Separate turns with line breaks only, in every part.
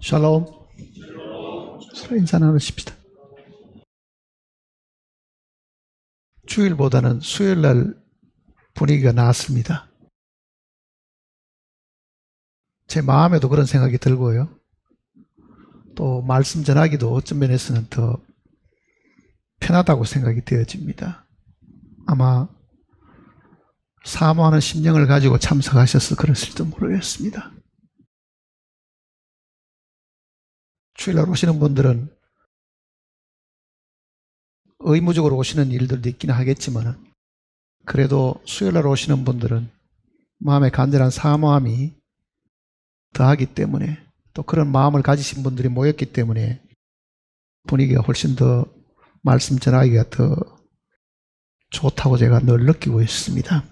샬롬. 서로 인사 나누십시다. 주일보다는 수요일날 분위기가 나았습니다. 제 마음에도 그런 생각이 들고요. 또 말씀 전하기도 어떤 면에서는 더 편하다고 생각이 되어집니다. 아마 사모하는 심령을 가지고 참석하셔서 그랬을지도 모르겠습니다. 주일날 오시는 분들은 의무적으로 오시는 일들도 있긴 하겠지만 그래도 수요일날 오시는 분들은 마음에 간절한 사모함이 더하기 때문에 또 그런 마음을 가지신 분들이 모였기 때문에 분위기가 훨씬 더 말씀 전하기가 더 좋다고 제가 늘 느끼고 있습니다.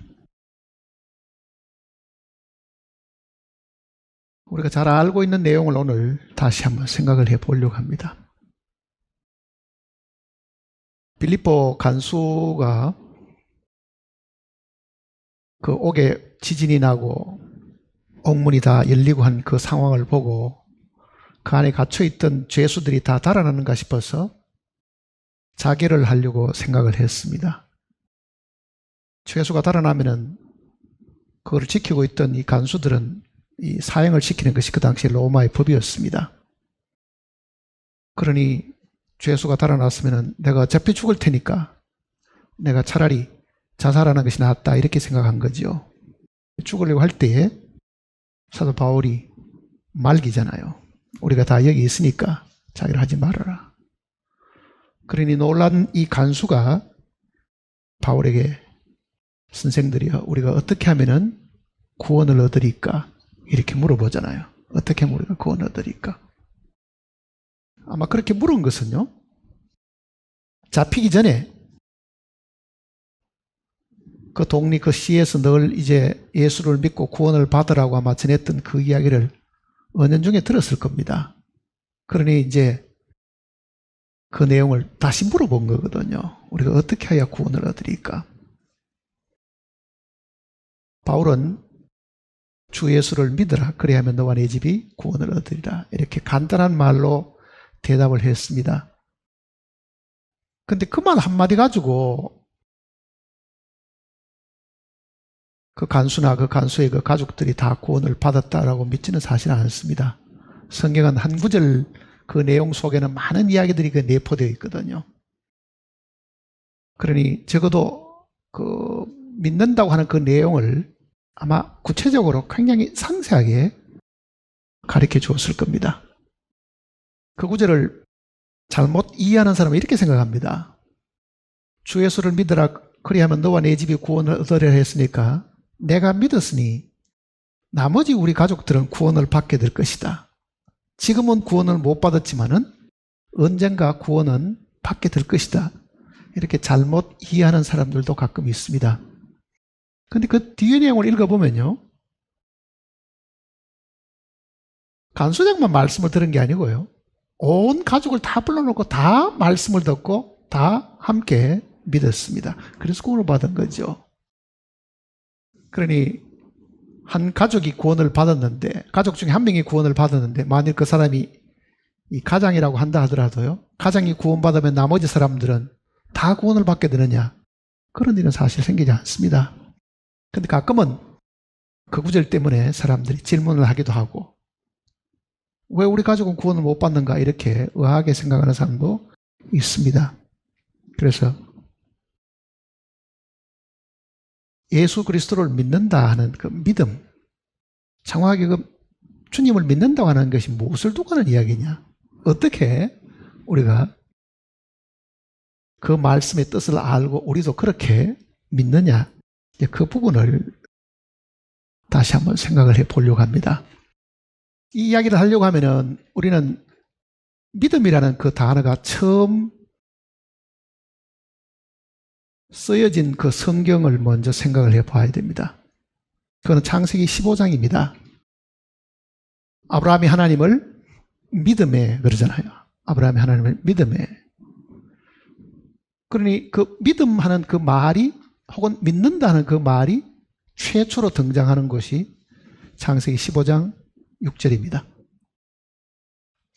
우리가 잘 알고 있는 내용을 오늘 다시 한번 생각을 해보려고 합니다. 빌립보 간수가 그 옥에 지진이 나고 옥문이 다 열리고 한 그 상황을 보고 그 안에 갇혀있던 죄수들이 다 달아나는가 싶어서 자결을 하려고 생각을 했습니다. 죄수가 달아나면은 그걸 지키고 있던 이 간수들은 이 사형을 시키는 것이 그 당시 로마의 법이었습니다. 그러니 죄수가 달아났으면은 내가 어차피 죽을 테니까 내가 차라리 자살하는 것이 낫다 이렇게 생각한 거죠. 죽으려고 할 때에 사도 바울이 말기잖아요. 우리가 다 여기 있으니까 자기를 하지 말아라. 그러니 놀란 이 간수가 바울에게 선생들이여 우리가 어떻게 하면은 구원을 얻으리까 이렇게 물어보잖아요. 어떻게 하면 우리가 구원을 얻으리까? 아마 그렇게 물은 것은요, 잡히기 전에 그 독리 그 시에서 늘 이제 예수를 믿고 구원을 받으라고 아마 전했던 그 이야기를 은연중에 들었을 겁니다. 그러니 이제 그 내용을 다시 물어본 거거든요. 우리가 어떻게 해야 구원을 얻으리까? 바울은 주 예수를 믿으라. 그래야만 너와 내 집이 구원을 얻으리라. 이렇게 간단한 말로 대답을 했습니다. 근데 그 말 한마디 가지고 그 간수나 그 간수의 그 가족들이 다 구원을 받았다라고 믿지는 사실 않습니다. 성경은 한 구절 그 내용 속에는 많은 이야기들이 그 내포되어 있거든요. 그러니 적어도 그 믿는다고 하는 그 내용을 아마 구체적으로 굉장히 상세하게 가르쳐 주었을 겁니다. 그 구절을 잘못 이해하는 사람은 이렇게 생각합니다. 주 예수를 믿으라 그리하면 너와 내 집이 구원을 얻으리라 했으니까 내가 믿었으니 나머지 우리 가족들은 구원을 받게 될 것이다. 지금은 구원을 못 받았지만은 언젠가 구원은 받게 될 것이다. 이렇게 잘못 이해하는 사람들도 가끔 있습니다. 근데 그 뒤에 내용을 읽어보면요. 간수장만 말씀을 들은 게 아니고요. 온 가족을 다 불러놓고 다 말씀을 듣고 다 함께 믿었습니다. 그래서 구원을 받은 거죠. 그러니 한 가족이 구원을 받았는데 가족 중에 한 명이 구원을 받았는데 만일 그 사람이 이 가장이라고 한다 하더라도요. 가장이 구원받으면 나머지 사람들은 다 구원을 받게 되느냐? 그런 일은 사실 생기지 않습니다. 근데 가끔은 그 구절 때문에 사람들이 질문을 하기도 하고 왜 우리 가족은 구원을 못 받는가 이렇게 의아하게 생각하는 사람도 있습니다. 그래서 예수 그리스도를 믿는다 하는 그 믿음, 정확하게 그 주님을 믿는다고 하는 것이 무엇을 두고 하는 이야기냐? 어떻게 우리가 그 말씀의 뜻을 알고 우리도 그렇게 믿느냐? 그 부분을 다시 한번 생각을 해 보려고 합니다. 이 이야기를 하려고 하면은 우리는 믿음이라는 그 단어가 처음 쓰여진 그 성경을 먼저 생각을 해 봐야 됩니다. 그건 창세기 15장입니다. 아브라함이 하나님을 믿음에 그러잖아요. 아브라함이 하나님을 믿음에. 그러니 그 믿음하는 그 말이 혹은 믿는다는 그 말이 최초로 등장하는 것이 창세기 15장 6절입니다.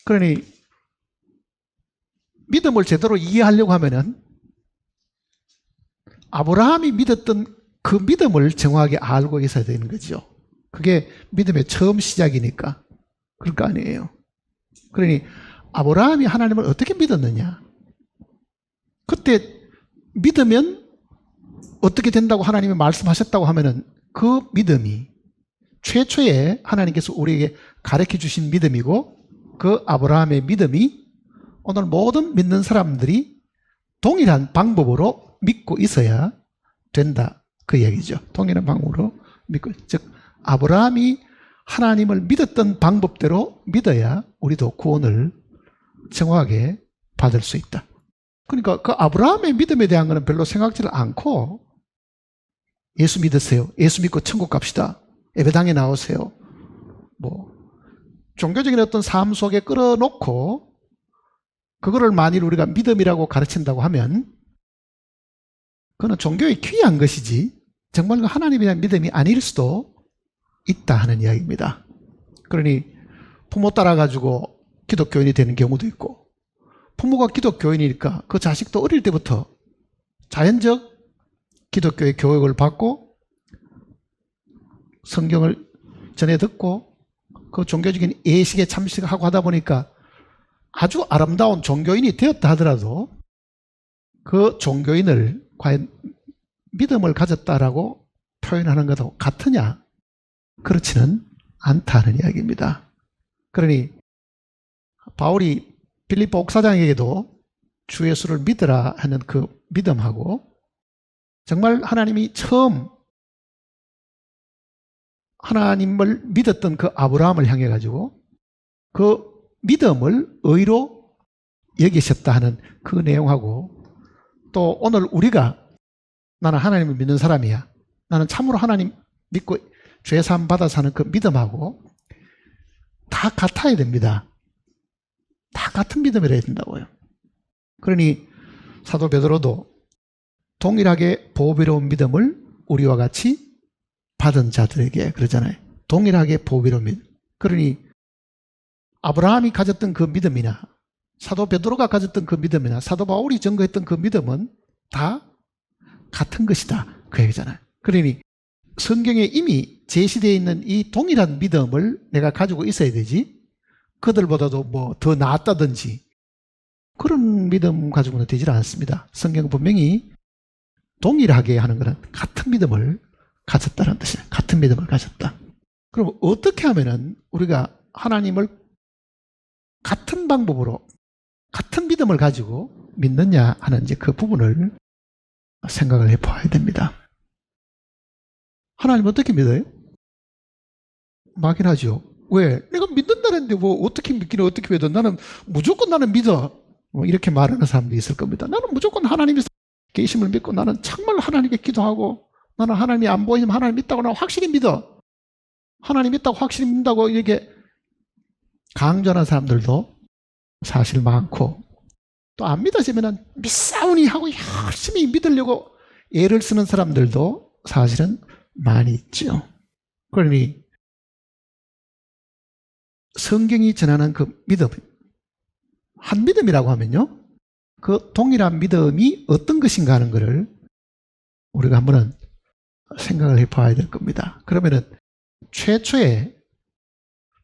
그러니 믿음을 제대로 이해하려고 하면은 아브라함이 믿었던 그 믿음을 정확하게 알고 있어야 되는 거죠. 그게 믿음의 처음 시작이니까. 그럴 거 아니에요. 그러니 아브라함이 하나님을 어떻게 믿었느냐? 그때 믿으면 어떻게 된다고 하나님이 말씀하셨다고 하면은 그 믿음이 최초에 하나님께서 우리에게 가르쳐 주신 믿음이고, 그 아브라함의 믿음이 오늘 모든 믿는 사람들이 동일한 방법으로 믿고 있어야 된다, 그 얘기죠. 동일한 방법으로 믿고, 즉 아브라함이 하나님을 믿었던 방법대로 믿어야 우리도 구원을 정확하게 받을 수 있다. 그러니까 그 아브라함의 믿음에 대한 거는 별로 생각지를 않고, 예수 믿으세요, 예수 믿고 천국 갑시다, 예배당에 나오세요, 뭐 종교적인 어떤 삶 속에 끌어놓고 그거를 만일 우리가 믿음이라고 가르친다고 하면 그거는 종교에 귀한 것이지 정말 하나님에 대한 믿음이 아닐 수도 있다 하는 이야기입니다. 그러니 부모 따라가지고 기독교인이 되는 경우도 있고, 부모가 기독교인이니까 그 자식도 어릴 때부터 자연적 기독교의 교육을 받고 성경을 전해 듣고 그 종교적인 예식에 참석하고 하다 보니까 아주 아름다운 종교인이 되었다 하더라도 그 종교인을 과연 믿음을 가졌다라고 표현하는 것하고 같으냐? 그렇지는 않다는 이야기입니다. 그러니 바울이 빌립보 옥사장에게도 주 예수를 믿으라 하는 그 믿음하고, 정말 하나님이 처음 하나님을 믿었던 그 아브라함을 향해 가지고 그 믿음을 의로 여기셨다 하는 그 내용하고, 또 오늘 우리가 나는 하나님을 믿는 사람이야, 나는 참으로 하나님 믿고 죄사함 받아서 하는 그 믿음하고 다 같아야 됩니다. 다 같은 믿음을 해야 된다고요. 그러니 사도 베드로도 동일하게 보배로운 믿음을 우리와 같이 받은 자들에게 그러잖아요. 동일하게 보배로운 믿음. 그러니 아브라함이 가졌던 그 믿음이나 사도 베드로가 가졌던 그 믿음이나 사도 바울이 증거했던 그 믿음은 다 같은 것이다, 그 얘기잖아요. 그러니 성경에 이미 제시되어 있는 이 동일한 믿음을 내가 가지고 있어야 되지, 그들보다도 뭐 더 낫다든지 그런 믿음 가지고는 되질 않습니다. 성경은 분명히 동일하게 하는 것은 같은 믿음을 가졌다는 뜻이에요. 같은 믿음을 가졌다. 그럼 어떻게 하면은 우리가 하나님을 같은 방법으로 같은 믿음을 가지고 믿느냐 하는 이제 그 부분을 생각을 해봐야 됩니다. 하나님 어떻게 믿어요? 막연하죠. 왜? 내가 믿는다는데 뭐 어떻게 믿기는 어떻게 믿어? 나는 무조건 나는 믿어. 뭐 이렇게 말하는 사람도 있을 겁니다. 나는 무조건 하나님이 계심을 믿고 나는 정말 하나님께 기도하고 나는 하나님이 안 보이지만 하나님 있다고 나는 확실히 믿어. 하나님 있다고 확실히 믿는다고 이렇게 강조하는 사람들도 사실 많고, 또 안 믿어지면 믿사오니 하고 열심히 믿으려고 애를 쓰는 사람들도 사실은 많이 있죠. 그러니 성경이 전하는 그 믿음, 한 믿음이라고 하면요, 그 동일한 믿음이 어떤 것인가 하는 것을 우리가 한번은 생각을 해봐야 될 겁니다. 그러면은 최초에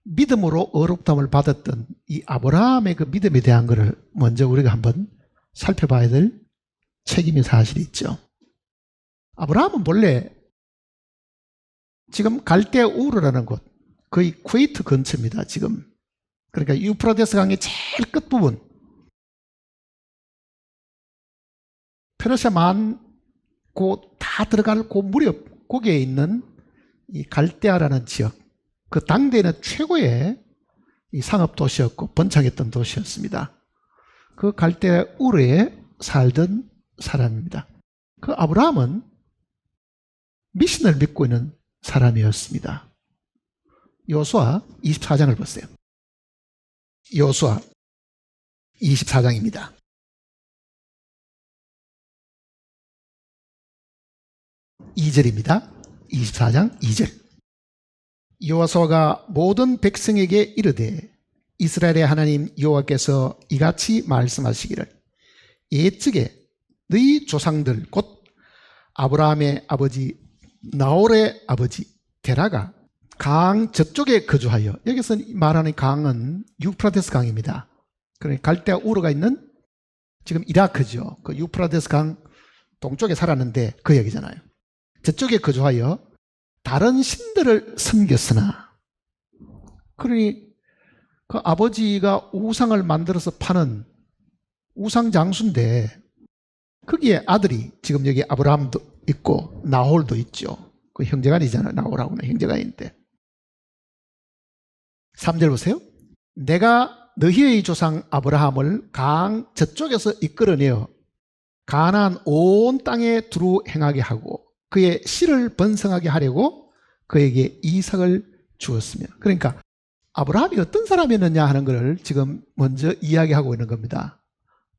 믿음으로 의롭다함을 받았던 이 아브라함의 그 믿음에 대한 것을 먼저 우리가 한번 살펴봐야 될 책임이 사실이 있죠. 아브라함은 본래 지금 갈대 우르라는 곳, 거의 쿠웨이트 근처입니다. 지금 그러니까 유프라데스 강의 제일 끝부분, 페르시아 만고 다 들어갈 그 무렵 거기에 있는 이 갈대아라는 지역, 그 당대에는 최고의 이 상업 도시였고 번창했던 도시였습니다. 그 갈대아 우르에 살던 사람입니다. 그 아브라함은 미신을 믿고 있는 사람이었습니다. 여호수아 24장을 보세요. 여호수아 24장입니다. 2절입니다. 24장 2절. 여호수아가 모든 백성에게 이르되 이스라엘의 하나님 여호와께서 이같이 말씀하시기를 옛적에 너희 조상들 곧 아브라함의 아버지 나홀의 아버지 데라가 강 저쪽에 거주하여, 여기서 말하는 강은 유프라테스 강입니다. 그러니까 갈대아 우르가 있는 지금 이라크죠. 그 유프라테스 강 동쪽에 살았는데 그 얘기잖아요. 저쪽에 거주하여 다른 신들을 섬겼으나, 그러니 그 아버지가 우상을 만들어서 파는 우상 장수인데 거기에 아들이 지금 여기 아브라함도 있고 나홀도 있죠. 그 형제간이잖아요. 나홀하고는 형제간인데 3절 보세요. 내가 너희의 조상 아브라함을 강 저쪽에서 이끌어내어 가나안 온 땅에 두루 행하게 하고 그의 씨를 번성하게 하려고 그에게 이삭을 주었으며, 그러니까 아브라함이 어떤 사람이었느냐 하는 것을 지금 먼저 이야기하고 있는 겁니다.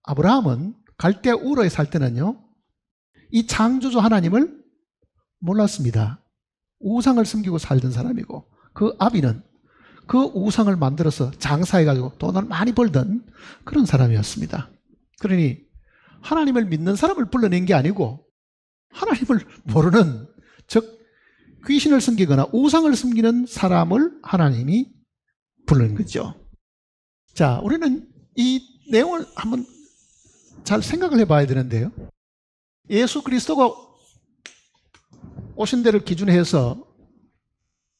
아브라함은 갈대아 우르에 살 때는요, 이 창조주 하나님을 몰랐습니다. 우상을 섬기고 살던 사람이고, 그 아비는 그 우상을 만들어서 장사해가지고 돈을 많이 벌던 그런 사람이었습니다. 그러니 하나님을 믿는 사람을 불러낸 게 아니고 하나님을 모르는, 즉 귀신을 섬기거나 우상을 섬기는 사람을 하나님이 부르는 거죠. 자, 우리는 이 내용을 한번 잘 생각을 해봐야 되는데요. 예수 그리스도가 오신 데를 기준해서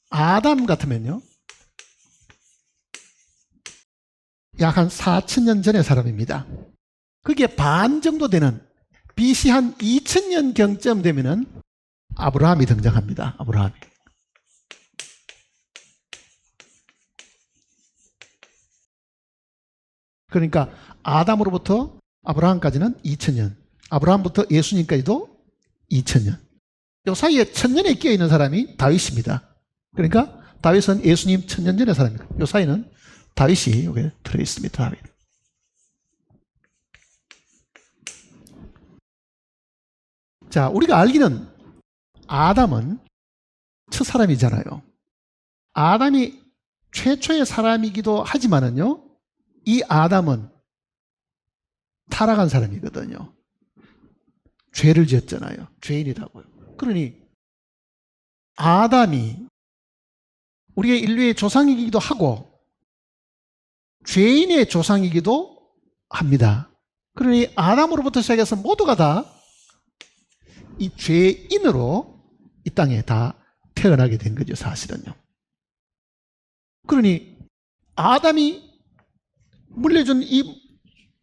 아담 같으면요, 약 한 4,000년 전의 사람입니다. 그게 반 정도 되는 BC 한 2,000년 경쯤 되면은 아브라함이 등장합니다. 아브라함이. 그러니까 아담으로부터 아브라함까지는 2,000년, 아브라함부터 예수님까지도 2,000년. 이 사이에 1,000년에 끼어 있는 사람이 다윗입니다. 그러니까 다윗은 예수님 1,000년 전의 사람입니다. 이 사이는 다윗이 여기 들어있습니다. 다윗. 자, 우리가 알기는 아담은 첫 사람이잖아요. 아담이 최초의 사람이기도 하지만은요, 이 아담은 타락한 사람이거든요. 죄를 지었잖아요. 죄인이라고요. 그러니 아담이 우리의 인류의 조상이기도 하고 죄인의 조상이기도 합니다. 그러니 아담으로부터 시작해서 모두가 다 이 죄인으로 이 땅에 다 태어나게 된 거죠, 사실은요. 그러니 아담이 물려준 이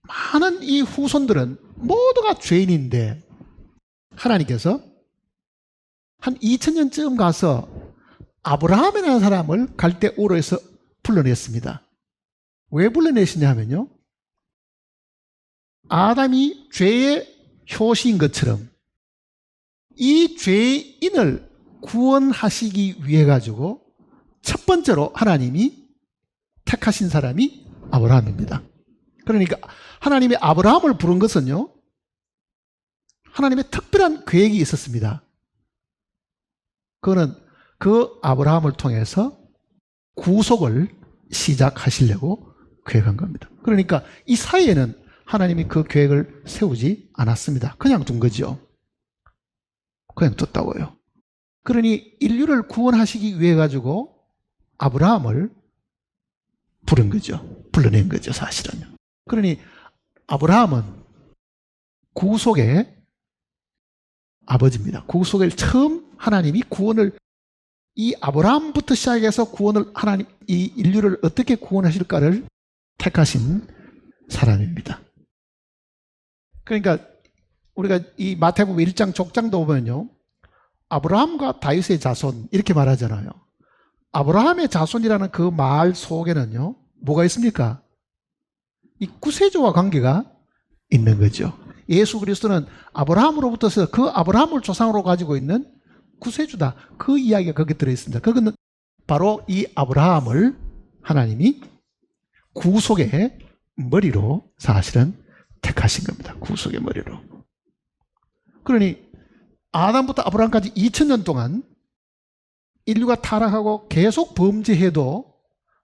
많은 이 후손들은 모두가 죄인인데 하나님께서 한 2,000년쯤 가서 아브라함이라는 사람을 갈대 우르에서 불러냈습니다. 왜 불러내시냐 하면요, 아담이 죄의 효시인 것처럼 이 죄인을 구원하시기 위해 가지고 첫 번째로 하나님이 택하신 사람이 아브라함입니다. 그러니까 하나님이 아브라함을 부른 것은요, 하나님의 특별한 계획이 있었습니다. 그거는 그 아브라함을 통해서 구속을 시작하시려고 계획한 겁니다. 그러니까 이 사이에는 하나님이 그 계획을 세우지 않았습니다. 그냥 둔 거죠. 그냥 뒀다고요. 그러니 인류를 구원하시기 위해 가지고 아브라함을 부른 거죠. 불러낸 거죠, 사실은요. 그러니 아브라함은 구속의 아버지입니다. 구속을 처음 하나님이 구원을, 이 아브라함부터 시작해서 구원을, 하나님 이 인류를 어떻게 구원하실까를 택하신 사람입니다. 그러니까 우리가 이 마태복음 1장 족장도 보면요, 아브라함과 다윗의 자손 이렇게 말하잖아요. 아브라함의 자손이라는 그 말 속에는요, 뭐가 있습니까? 이 구세주와 관계가 있는 거죠. 예수 그리스도는 아브라함으로부터서 그 아브라함을 조상으로 가지고 있는 구세주다. 그 이야기가 거기에 들어있습니다. 그거는 바로 이 아브라함을 하나님이 구속의 머리로 사실은 택하신 겁니다. 구속의 머리로. 그러니 아담부터 아브라함까지 2,000년 동안 인류가 타락하고 계속 범죄해도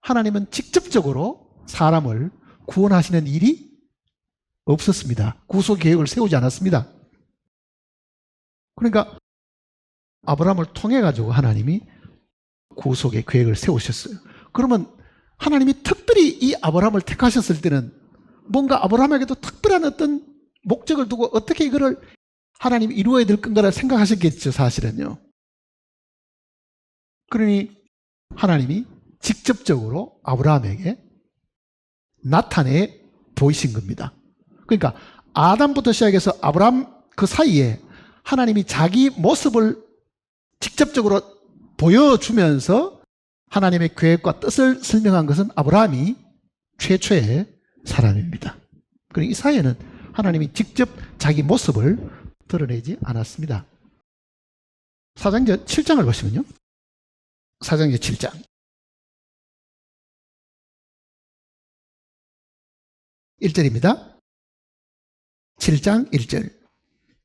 하나님은 직접적으로 사람을 구원하시는 일이 없었습니다. 구속 계획을 세우지 않았습니다. 그러니까 아브라함을 통해 가지고 하나님이 구속의 계획을 세우셨어요. 그러면 하나님이 특별히 이 아브라함을 택하셨을 때는 뭔가 아브라함에게도 특별한 어떤 목적을 두고 어떻게 이거를 하나님이 이루어야 될 건가를 생각하셨겠죠, 사실은요. 그러니 하나님이 직접적으로 아브라함에게 나타내 보이신 겁니다. 그러니까 아담부터 시작해서 아브라함 그 사이에 하나님이 자기 모습을 직접적으로 보여주면서 하나님의 계획과 뜻을 설명한 것은 아브라함이 최초의 사람입니다. 그러니 이 사이에는 하나님이 직접 자기 모습을 드러내지 않았습니다. 사장전 7장을 보시면요. 사장전 7장. 1절입니다. 7장 1절.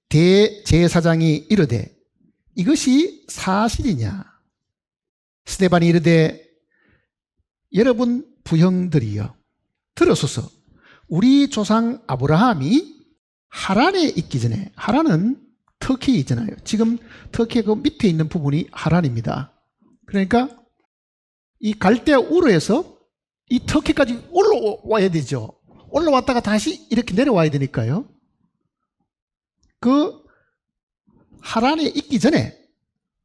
대제사장이 이르되 이것이 사실이냐? 스데반이 이르되 여러분 부형들이여 들으소서. 우리 조상 아브라함이 하란에 있기 전에, 하란은 터키이잖아요. 지금 터키의 그 밑에 있는 부분이 하란입니다. 그러니까 이 갈대아 우르에서 이 터키까지 올라와야 되죠. 올라왔다가 다시 이렇게 내려와야 되니까요. 그 하란에 있기 전에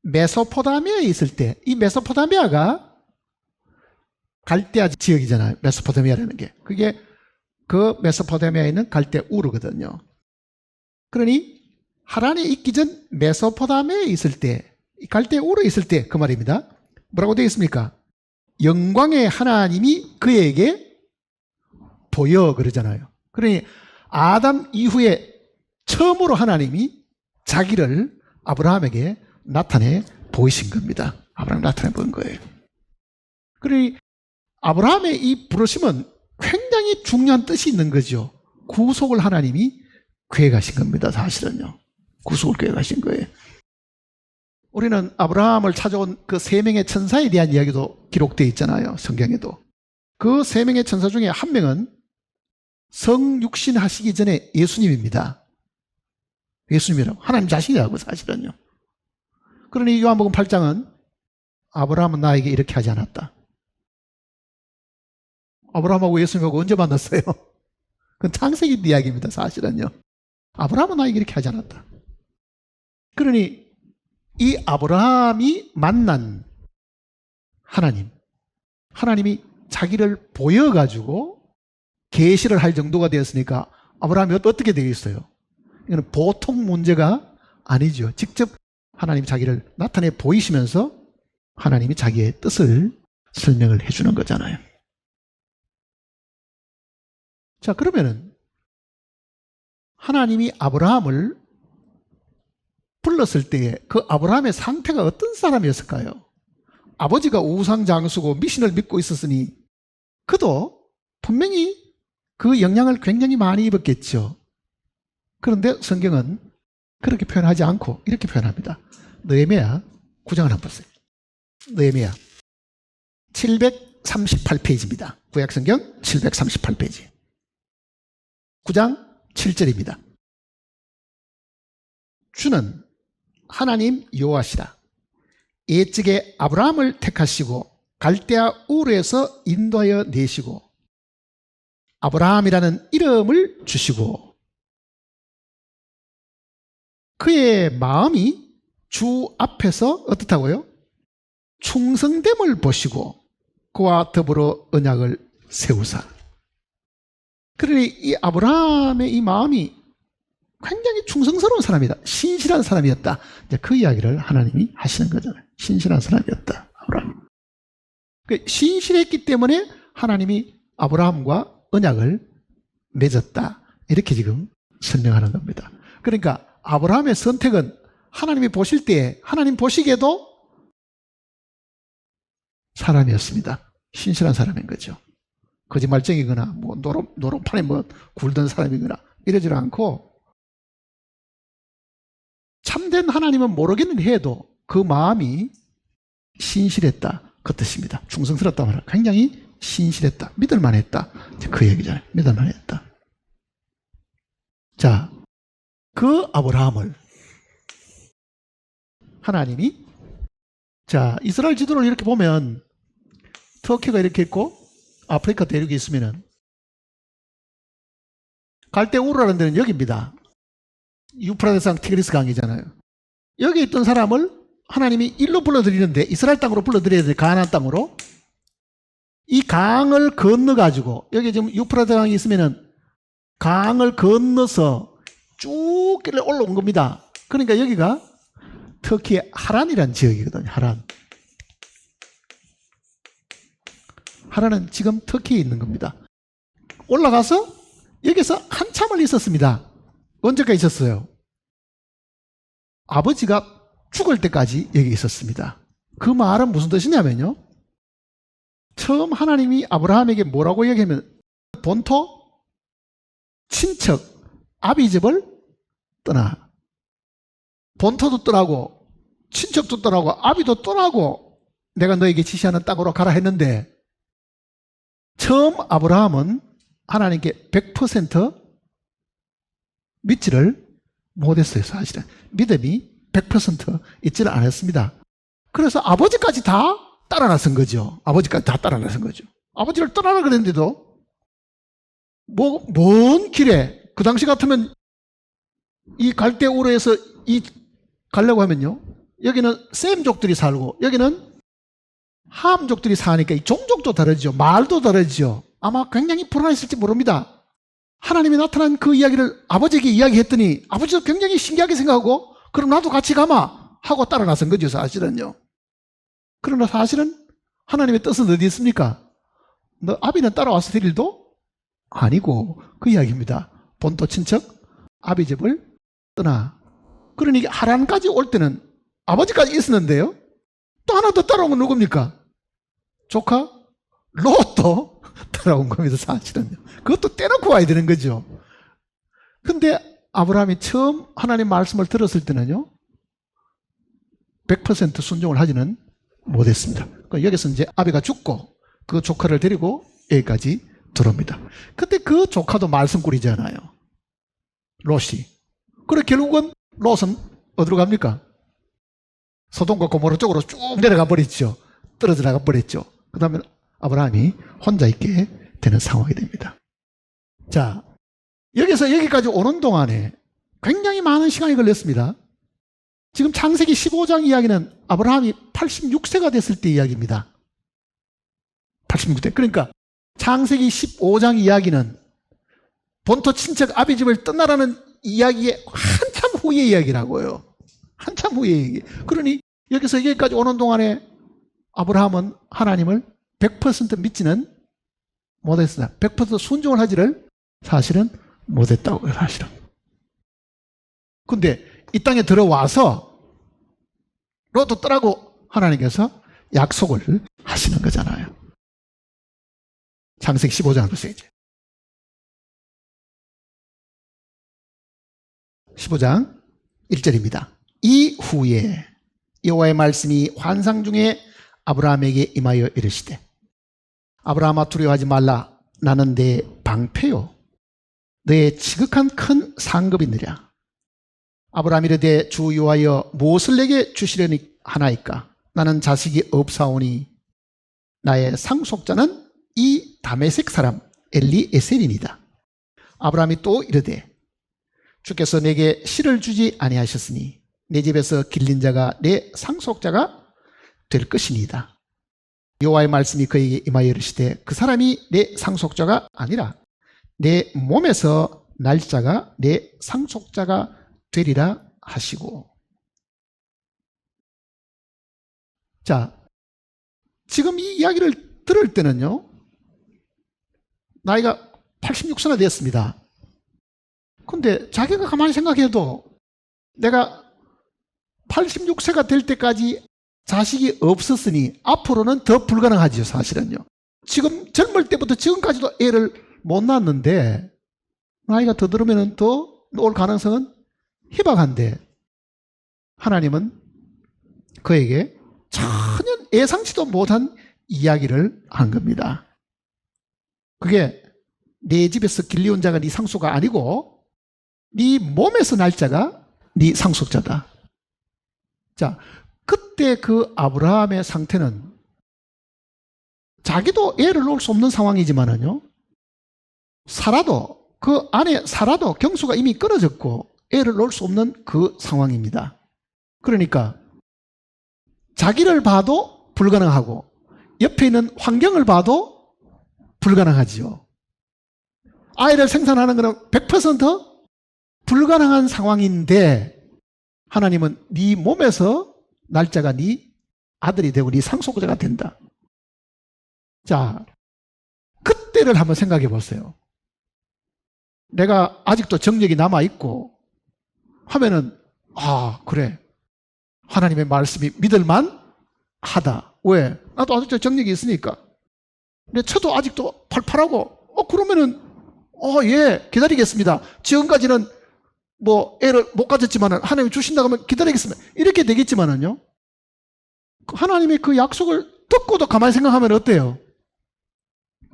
메소포타미아에 있을 때, 이 메소포타미아가 갈대아 지역이잖아요. 메소포타미아라는 게. 그게 그 메소포타미아에 있는 갈대아 우르거든요. 그러니 하란에 있기 전 메소포타미아에 있을 때, 갈대아 우르에 있을 때 그 말입니다. 뭐라고 되어 있습니까? 영광의 하나님이 그에게 보여 그러잖아요. 그러니 아담 이후에 처음으로 하나님이 자기를 아브라함에게 나타내 보이신 겁니다. 아브라함 나타내 본 거예요. 그러니 아브라함의 이 부르심은 굉장히 중요한 뜻이 있는 거죠. 구속을 하나님이 계획하신 겁니다. 사실은요. 구속을 계획하신 거예요. 우리는 아브라함을 찾아온 그 세 명의 천사에 대한 이야기도 기록되어 있잖아요. 성경에도. 그 세 명의 천사 중에 한 명은 성육신 하시기 전에 예수님입니다. 예수님이라고. 하나님 자신이라고 사실은요. 그러니 요한복음 8장은 아브라함은 나에게 이렇게 하지 않았다. 아브라함하고 예수님하고 언제 만났어요? 그건 창세기 이야기입니다. 사실은요. 아브라함은 나에게 이렇게 하지 않았다. 그러니 이 아브라함이 만난 하나님, 하나님이 자기를 보여가지고 계시를 할 정도가 되었으니까 아브라함이 어떻게 되겠어요? 이거는 보통 문제가 아니죠. 직접 하나님이 자기를 나타내 보이시면서 하나님이 자기의 뜻을 설명을 해주는 거잖아요. 자, 그러면은 하나님이 아브라함을 불렀을 때에 그 아브라함의 상태가 어떤 사람이었을까요? 아버지가 우상장수고 미신을 믿고 있었으니 그도 분명히 그 영향을 굉장히 많이 입었겠죠. 그런데 성경은 그렇게 표현하지 않고 이렇게 표현합니다. 느헤미야 9장을 한번 보세요. 느헤미야 738페이지입니다. 구약성경 738페이지. 9장 7절입니다. 주는 하나님 여호와시라. 옛적에 아브라함을 택하시고 갈대아 우르에서 인도하여 내시고 아브라함이라는 이름을 주시고 그의 마음이 주 앞에서 어떻다고요? 충성됨을 보시고 그와 더불어 언약을 세우사. 그러니 이 아브라함의 이 마음이 굉장히 충성스러운 사람이다. 신실한 사람이었다. 이제 그 이야기를 하나님이 하시는 거잖아요. 신실한 사람이었다. 아브라함. 신실했기 때문에 하나님이 아브라함과 언약을 맺었다. 이렇게 지금 설명하는 겁니다. 그러니까 아브라함의 선택은 하나님이 보실 때에 하나님 보시기에도 사람이었습니다. 신실한 사람인 거죠. 거짓말쟁이거나 뭐 노름판에 뭐 굴던 사람이거나 이러지 않고 참된 하나님은 모르기는 해도 그 마음이 신실했다. 그 뜻입니다. 충성스럽다 말하는 굉장히 신실했다. 믿을만했다. 그 얘기잖아요. 믿을만했다. 자, 그 아브라함을 하나님이, 자, 이스라엘 지도를 이렇게 보면 터키가 이렇게 있고 아프리카 대륙이 있으면은 갈대우르라는 데는 여기입니다. 유프라데스강 티그리스 강이잖아요. 여기 있던 사람을 하나님이 일로 불러들이는데, 이스라엘 땅으로 불러들여야 돼. 가나안 땅으로. 이 강을 건너가지고, 여기 지금 유프라데스 강이 있으면은 강을 건너서 쭉 길래 올라온 겁니다. 그러니까 여기가 터키의 하란이라는 지역이거든요. 하란. 하란은 지금 터키에 있는 겁니다. 올라가서 여기서 한참을 있었습니다. 언제까지 있었어요? 아버지가 죽을 때까지 여기 있었습니다. 그 말은 무슨 뜻이냐면요, 처음 하나님이 아브라함에게 뭐라고 얘기하면, 본토, 친척, 아비집을 떠나. 본토도 떠나고 친척도 떠나고 아비도 떠나고 내가 너에게 지시하는 땅으로 가라 했는데, 처음 아브라함은 하나님께 100% 믿지를 못했어요. 사실은 믿음이 100% 있지를 않았습니다. 그래서 아버지까지 다 따라 나선 거죠. 아버지까지 다 따라 나선 거죠. 아버지를 떠나라 그랬는데도 먼 길에, 그 당시 같으면 이 갈대우르에서 이 가려고 하면요, 여기는 셈족들이 살고 여기는 함족들이 사니까 이 종족도 다르죠. 말도 다르죠. 아마 굉장히 불안했을지 모릅니다. 하나님이 나타난 그 이야기를 아버지에게 이야기했더니 아버지도 굉장히 신기하게 생각하고, 그럼 나도 같이 가마 하고 따라 나선 거죠. 사실은요. 그러나 사실은 하나님의 뜻은 어디 있습니까? 너 아비는 따라와서 될 일도 아니고, 그 이야기입니다. 본토 친척 아비 집을 떠나. 그러니 하란까지 올 때는 아버지까지 있었는데요, 또 하나 더 따라온 건 누굽니까? 조카 롯도 따라온 겁니다. 사실은요. 그것도 떼놓고 와야 되는 거죠. 근데 아브라함이 처음 하나님 말씀을 들었을 때는요, 100% 순종을 하지는 못했습니다. 여기서 이제 아비가 죽고 그 조카를 데리고 여기까지 들어옵니다. 근데 그 조카도 말씀꾼이잖아요, 롯이. 그래 결국은 롯은 어디로 갑니까? 소돔과 고모라 쪽으로 쭉 내려가 버렸죠. 떨어져 나가 버렸죠. 그 다음에 아브라함이 혼자 있게 되는 상황이 됩니다. 자, 여기서 여기까지 오는 동안에 굉장히 많은 시간이 걸렸습니다. 지금 창세기 15장 이야기는 아브라함이 86세가 됐을 때 이야기입니다. 86세. 그러니까 창세기 15장 이야기는 본토 친척 아비 집을 떠나라는 이야기의 한참 후의 이야기라고요. 한참 후의 얘기. 그러니 여기서 여기까지 오는 동안에 아브라함은 하나님을 100% 믿지는 못했습니다. 100% 순종을 하지를 사실은 못했다고요. 사실은. 근데 이 땅에 들어와서 롯도 떠나고 하나님께서 약속을 하시는 거잖아요. 창세기 15장을 보세요. 이제 15장 1절입니다. 이후에 여호와의 말씀이 환상 중에 아브라함에게 임하여 이르시되, 아브라함아 두려워하지 말라. 나는 내 방패요 너의 지극한 큰 상급이니라. 아브라함이 이르되 주 여호와여 무엇을 내게 주시려니 하나이까? 나는 자식이 없사오니 나의 상속자는 이 다메섹 사람 엘리에셀이니이다. 아브라함이 또 이르되 주께서 내게 실을 주지 아니하셨으니 내 집에서 길린 자가 내 상속자가 될 것이니이다. 여호와의 말씀이 그에게 임하여 이르시되 그 사람이 내 상속자가 아니라 내 몸에서 날 자가 내 상속자가 되리라 하시고. 자, 지금 이 이야기를 들을 때는요, 나이가 86세나 됐습니다. 근데 자기가 가만히 생각해도 내가 86세가 될 때까지 자식이 없었으니 앞으로는 더 불가능하지요. 사실은요. 지금 젊을 때부터 지금까지도 애를 못 낳았는데 나이가 더 들으면 더 올 가능성은 희박한데, 하나님은 그에게 전혀 예상치도 못한 이야기를 한 겁니다. 그게 네 집에서 길리온 자가 네 상속가 아니고 네 몸에서 날 자가 네 상속자다. 자, 그때 그 아브라함의 상태는 자기도 애를 놓을 수 없는 상황이지만은요, 사라도, 그 안에 사라도 경수가 이미 끊어졌고 애를 놓을 수 없는 그 상황입니다. 그러니까 자기를 봐도 불가능하고 옆에 있는 환경을 봐도 불가능하지요. 아이를 생산하는 것은 100% 불가능한 상황인데 하나님은 네 몸에서 날짜가 네 아들이 되고 네 상속자가 된다. 자, 그때를 한번 생각해 보세요. 내가 아직도 정력이 남아있고 하면은 그래, 하나님의 말씀이 믿을만 하다. 왜? 나도 아직도 정력이 있으니까. 내 처도 아직도 팔팔하고 그러면은 예, 기다리겠습니다. 지금까지는 뭐 애를 못 가졌지만은 하나님이 주신다고 하면 기다리겠습니다. 이렇게 되겠지만은요, 하나님의 그 약속을 듣고도 가만히 생각하면 어때요?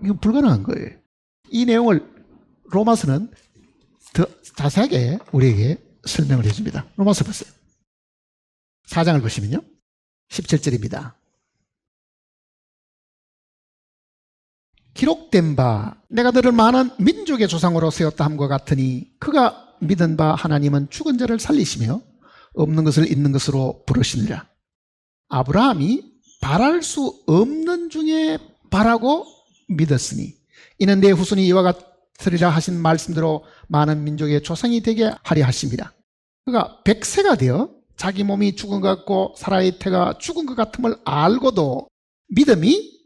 이건 불가능한 거예요. 이 내용을 로마서는 더 자세하게 우리에게 설명을 해줍니다. 로마서 보세요. 4장을 보시면요, 17절입니다. 기록된 바 내가 너를 많은 민족의 조상으로 세웠다 함과 같으니 그가 믿은 바 하나님은 죽은 자를 살리시며 없는 것을 있는 것으로 부르시느라. 아브라함이 바랄 수 없는 중에 바라고 믿었으니 이는 내 후손이 이와 같으리라 하신 말씀대로 많은 민족의 조상이 되게 하려 하십니다. 그가 100세가 되어 자기 몸이 죽은 것 같고 사라의 태가 죽은 것 같음을 알고도 믿음이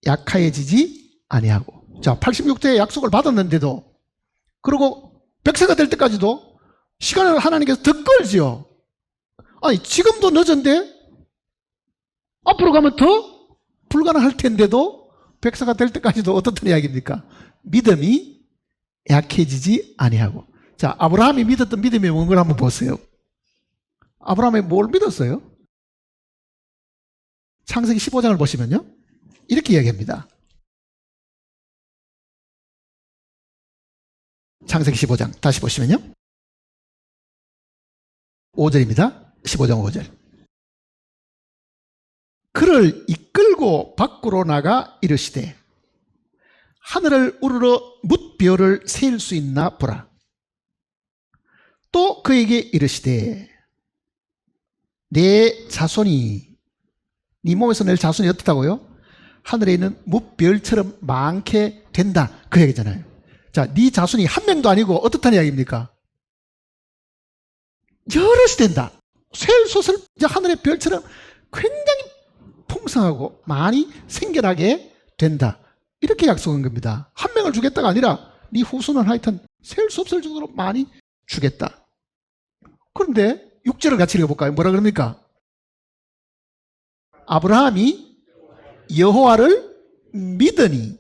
약하여지지 아니하고. 자, 86세의 약속을 받았는데도, 그리고 100세가 될 때까지도 시간을 하나님께서 더 끌지요. 아니, 지금도 늦은데 앞으로 가면 더 불가능할 텐데도 100세가 될 때까지도 어떻단 이야기입니까? 믿음이 약해지지 아니하고. 자, 아브라함이 믿었던 믿음이 뭔가 한번 보세요. 아브라함이 뭘 믿었어요? 창세기 15장을 보시면요, 이렇게 이야기합니다. 창세기 15장 다시 보시면요, 5절입니다. 15장 5절. 그를 이끌고 밖으로 나가 이르시되 하늘을 우러러 뭇별을 세일 수 있나 보라. 또 그에게 이르시되 내 자손이, 네 몸에서 낼 자손이 어떻다고요? 하늘에 있는 뭇별처럼 많게 된다, 그 얘기잖아요. 자, 네 자손이 한 명도 아니고 어떻다는 이야기입니까? 여럿이 된다. 셀솥을 하늘의 별처럼 굉장히 풍성하고 많이 생겨나게 된다, 이렇게 약속한 겁니다. 한 명을 주겠다가 아니라 네 후손은 하여튼 셀 수 없을 정도로 많이 주겠다. 그런데 6절을 같이 읽어볼까요? 뭐라 그럽니까? 아브라함이 여호와를 믿으니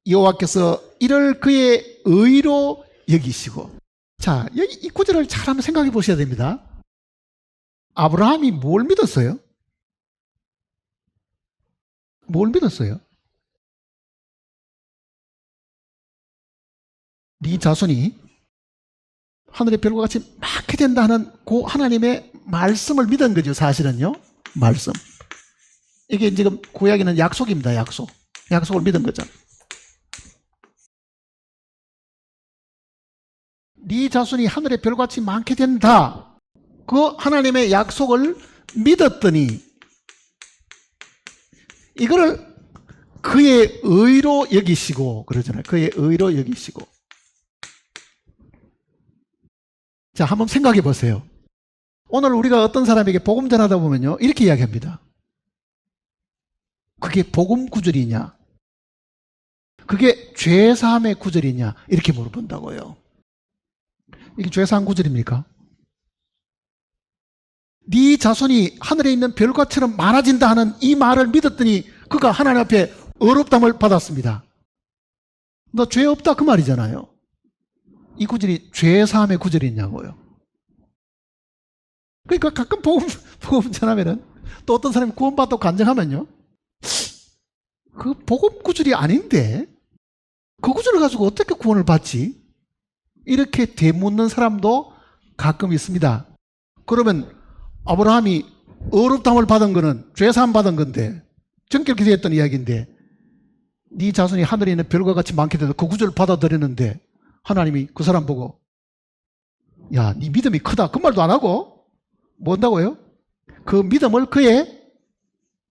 여호와께서 이를 그의 의로 여기시고. 자, 여기 이 구절을 잘 한번 생각해 보셔야 됩니다. 아브라함이 뭘 믿었어요? 뭘 믿었어요? 네 자손이 하늘의 별과 같이 많게 된다 하는 그 하나님의 말씀을 믿은 거죠, 사실은요. 말씀. 이게 지금 구약에는 약속입니다. 약속을 믿은 거죠. 네 자손이 하늘의 별같이 많게 된다, 그 하나님의 약속을 믿었더니 이거를 그의 의로 여기시고 그러잖아요. 그의 의로 여기시고. 자, 한번 생각해 보세요. 오늘 우리가 어떤 사람에게 복음 전하다 보면요, 이렇게 이야기합니다. 그게 복음 구절이냐, 그게 죄사함의 구절이냐, 이렇게 물어본다고요. 이게 죄사함 구절입니까? 네 자손이 하늘에 있는 별과처럼 많아진다 하는 이 말을 믿었더니 그가 하나님 앞에 어렵담을 받았습니다. 너 죄 없다, 그 말이잖아요. 이 구절이 죄사함의 구절이냐고요. 그러니까 가끔 복음 전하면은, 또 어떤 사람이 구원받다고 간증하면요, 그 복음 구절이 아닌데 그 구절을 가지고 어떻게 구원을 받지? 이렇게 되묻는 사람도 가끔 있습니다. 그러면 아브라함이 어렵담을 받은 거는 죄사함 받은 건데, 정결케 되었던 이야기인데, 네 자손이 하늘에 있는 별과 같이 많게 돼도 그 구절을 받아들이는데 하나님이 그 사람 보고 야, 네 믿음이 크다 그 말도 안 하고 뭐 한다고요? 그 믿음을 그의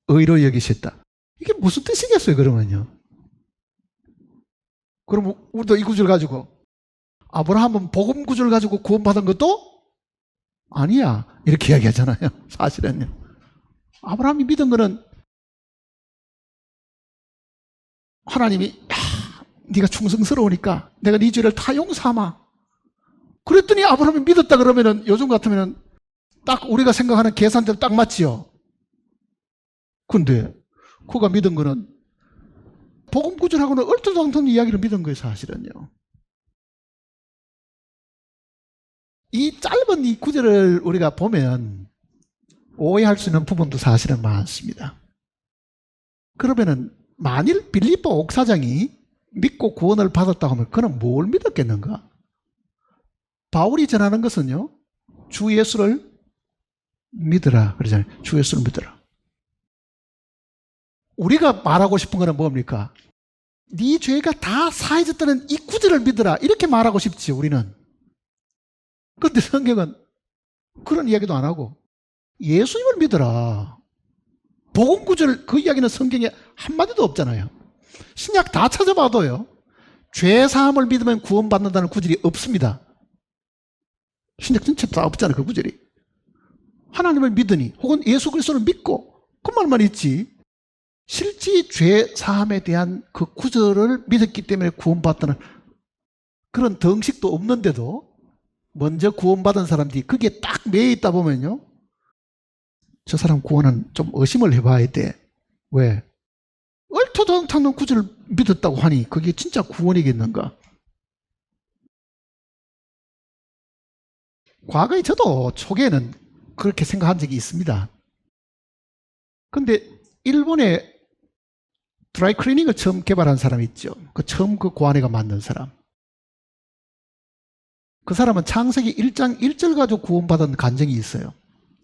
의로 여기셨다. 이게 무슨 뜻이겠어요? 그러면요. 그럼 우리도 이 구절 가지고 아브라함은 복음 구절 가지고 구원받은 것도 아니야 이렇게 이야기하잖아요. 사실은요. 아브라함이 믿은 거는 하나님이 네가 충성스러우니까 내가 네 죄를 다 용서하마. 그랬더니 아브라함이 믿었다 그러면은 요즘 같으면은 딱 우리가 생각하는 계산대로 딱 맞지요. 근데 그가 믿은 거는 복음 구절하고는 얼토당토 이야기를 믿은 거예요. 사실은요. 이 짧은 이 구절을 우리가 보면 오해할 수 있는 부분도 사실은 많습니다. 그러면은 만일 빌립보 옥사장이 믿고 구원을 받았다고 하면 그는 뭘 믿었겠는가? 바울이 전하는 것은요, 주 예수를 믿으라 그러잖아요. 주 예수를 믿으라. 우리가 말하고 싶은 거는 뭡니까? 네 죄가 다 사해졌다는 이 구절을 믿으라 이렇게 말하고 싶지 우리는. 그런데 성경은 그런 이야기도 안 하고 예수님을 믿으라. 복음 구절 그 이야기는 성경에 한마디도 없잖아요. 신약 다 찾아봐도요, 죄 사함을 믿으면 구원받는다는 구절이 없습니다. 신약 전체 다 없잖아요. 그 구절이. 하나님을 믿으니 혹은 예수 그리스도를 믿고 그 말만 있지 실제 죄 사함에 대한 그 구절을 믿었기 때문에 구원받다는 그런 덩식도 없는데도 먼저 구원받은 사람들이 거기에 딱 매여 있다 보면요, 저 사람 구원은 좀 의심을 해봐야 돼. 왜? 얼토당토는 구절을 믿었다고 하니 그게 진짜 구원이겠는가? 과거에 저도 초기에는 그렇게 생각한 적이 있습니다. 근데 일본에 드라이 클리닝을 처음 개발한 사람이 있죠. 처음 그 고안회가 만든 사람. 그 사람은 창세기 1장 1절 가지고 구원받은 간증이 있어요.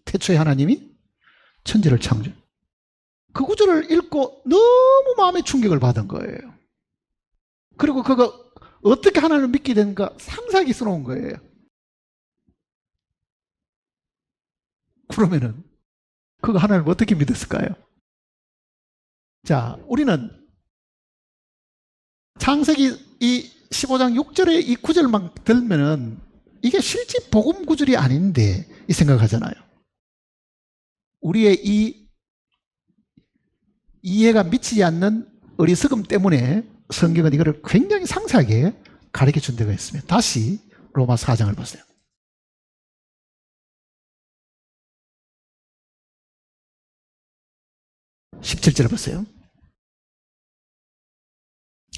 태초에 하나님이 천지를 창조. 그 구절을 읽고 너무 마음에 충격을 받은 거예요. 그리고 그거 어떻게 하나님을 믿게 되는가 상상이 스러운 거예요. 그러면은 그거 하나님을 어떻게 믿었을까요? 자, 우리는 창세기 이 15장 6절의 이 구절만 들면은 이게 실제 복음 구절이 아닌데 이 생각하잖아요. 우리의 이 이해가 미치지 않는 어리석음 때문에 성경은 이거를 굉장히 상세하게 가르쳐 준 데가 있습니다. 다시 로마 4장을 보세요. 17절 보세요.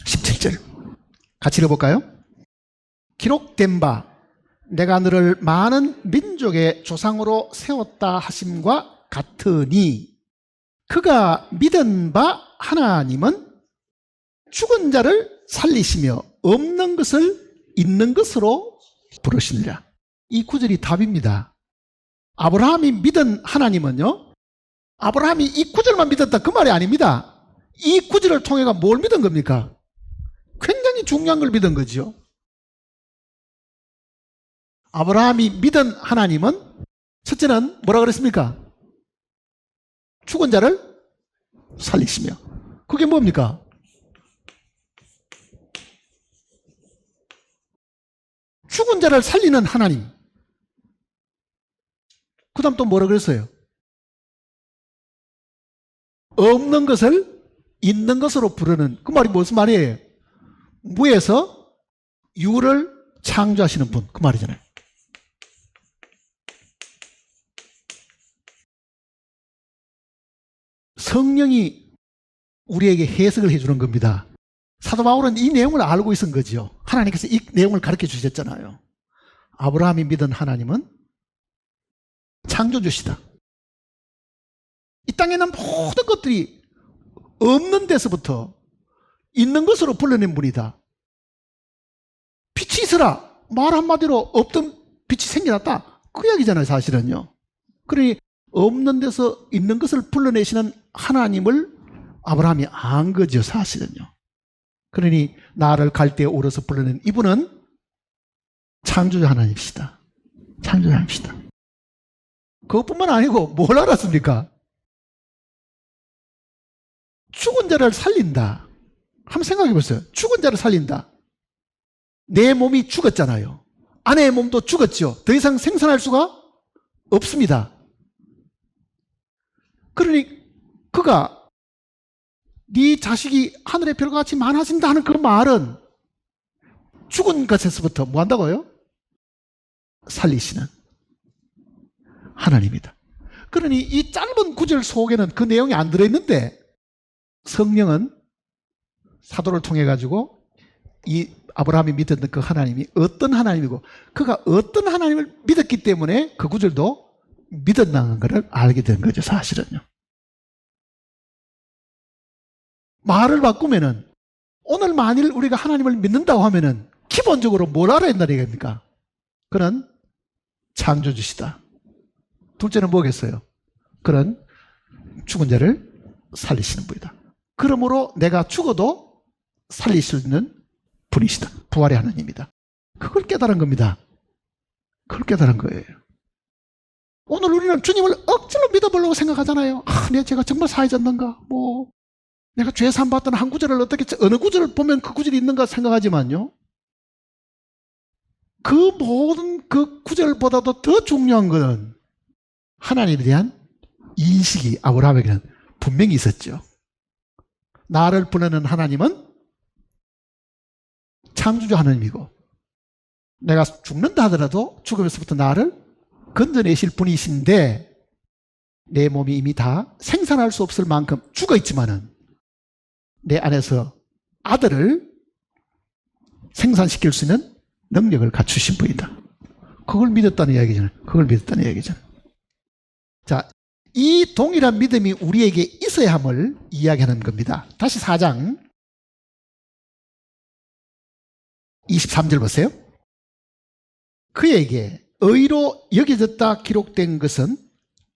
17절 같이 읽어볼까요? 기록된 바 내가 너를 많은 민족의 조상으로 세웠다 하심과 같으니 그가 믿은 바 하나님은 죽은 자를 살리시며 없는 것을 있는 것으로 부르시니라. 이 구절이 답입니다. 아브라함이 믿은 하나님은요, 아브라함이 이 구절만 믿었다 그 말이 아닙니다. 이 구절을 통해가 뭘 믿은 겁니까? 굉장히 중요한 걸 믿은 거죠. 아브라함이 믿은 하나님은 첫째는 뭐라 그랬습니까? 죽은 자를 살리시며. 그게 뭡니까? 죽은 자를 살리는 하나님. 그 다음 또 뭐라 그랬어요? 없는 것을 있는 것으로 부르는, 그 말이 무슨 말이에요? 무에서 유를 창조하시는 분, 그 말이잖아요. 성령이 우리에게 해석을 해주는 겁니다. 사도 바울은 이 내용을 알고 있은 거죠. 하나님께서 이 내용을 가르쳐 주셨잖아요. 아브라함이 믿은 하나님은 창조주시다. 이 땅에는 모든 것들이 없는 데서부터 있는 것으로 불러낸 분이다. 있어라. 말 한마디로 없던 빛이 생겨났다. 그 이야기잖아요, 사실은요. 그러니 없는 데서 있는 것을 불러내시는 하나님을 아브라함이 안 거죠, 사실은요. 그러니 나를 갈대에 오르서 불러낸 이분은 창조자 하나님이시다. 창조자 하나님이시다. 그것뿐만 아니고 뭘 알았습니까? 죽은 자를 살린다. 한번 생각해 보세요. 죽은 자를 살린다. 내 몸이 죽었잖아요. 아내의 몸도 죽었죠. 더 이상 생산할 수가 없습니다. 그러니 그가 네 자식이 하늘의 별과 같이 많아진다 하는 그 말은 죽은 것에서부터 뭐 한다고요? 살리시는 하나님이다. 그러니 이 짧은 구절 속에는 그 내용이 안 들어있는데 성령은 사도를 통해 가지고 이 아브라함이 믿었던 그 하나님이 어떤 하나님이고 그가 어떤 하나님을 믿었기 때문에 그 구절도 믿었다는 것을 알게 된 거죠, 사실은요. 말을 바꾸면은 오늘 만일 우리가 하나님을 믿는다고 하면은 기본적으로 뭘 알아야 된다는 얘기입니까? 그는 창조주시다. 둘째는 뭐겠어요? 그는 죽은 자를 살리시는 분이다. 그러므로 내가 죽어도 살리실 수 있는 분이시다. 부활의 하나님이다. 그걸 깨달은 겁니다. 그걸 깨달은 거예요. 오늘 우리는 주님을 억지로 믿어보려고 생각하잖아요. 제가 정말 사해졌는가? 내가 죄 삼봤던 한 구절을 어떻게, 어느 구절을 보면 그 구절이 있는가 생각하지만요. 그 모든 그 구절보다도 더 중요한 것은 하나님에 대한 인식이 아브라함에게는 분명히 있었죠. 나를 부르는 하나님은 창조주 하나님이고 내가 죽는다 하더라도 죽음에서부터 나를 건져내실 분이신데 내 몸이 이미 다 생산할 수 없을 만큼 죽어 있지만은 내 안에서 아들을 생산시킬 수 있는 능력을 갖추신 분이다. 그걸 믿었다는 이야기잖아요. 그걸 믿었다는 이야기잖아요. 자, 이 동일한 믿음이 우리에게 있어야 함을 이야기하는 겁니다. 다시 4장 23절 보세요. 그에게 의로 여겨졌다 기록된 것은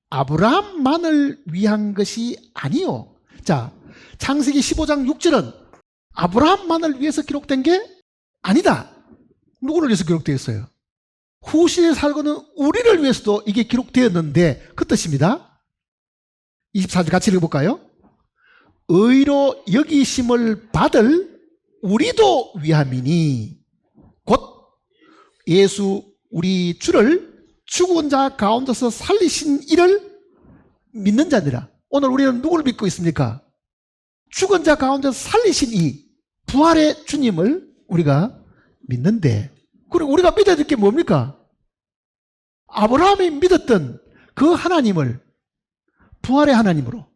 아브라함만을 위한 것이 아니요. 자, 창세기 15장 6절은 아브라함만을 위해서 기록된 게 아니다. 누구를 위해서 기록되어 있어요? 후시에 살고는 우리를 위해서도 이게 기록되었는데 그 뜻입니다. 24절 같이 읽어볼까요? 의로 여기심을 받을 우리도 위함이니 곧 예수 우리 주를 죽은 자 가운데서 살리신 이를 믿는 자니라. 오늘 우리는 누구를 믿고 있습니까? 죽은 자 가운데서 살리신 이 부활의 주님을 우리가 믿는데, 그리고 우리가 믿어야 될 게 뭡니까? 아브라함이 믿었던 그 하나님을 부활의 하나님으로,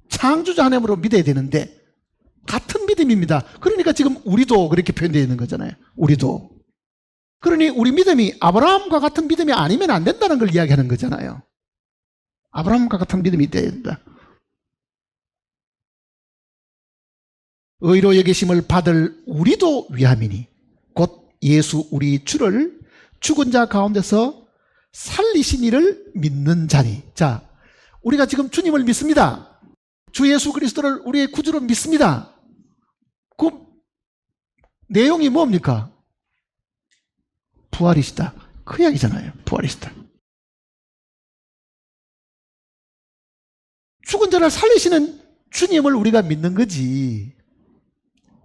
창조자 하나님으로 믿어야 되는데 같은 믿음입니다. 그러니까 지금 우리도 그렇게 표현되어 있는 거잖아요. 우리도. 그러니 우리 믿음이 아브라함과 같은 믿음이 아니면 안 된다는 걸 이야기하는 거잖아요. 아브라함과 같은 믿음이 있어야 된다. 의로 여기심을 받을 우리도 위함이니 곧 예수 우리 주를 죽은 자 가운데서 살리신 이를 믿는 자니. 자, 우리가 지금 주님을 믿습니다. 주 예수 그리스도를 우리의 구주로 믿습니다. 그 내용이 뭡니까? 부활이시다. 그 이야기잖아요. 부활이시다. 죽은 자를 살리시는 주님을 우리가 믿는 거지.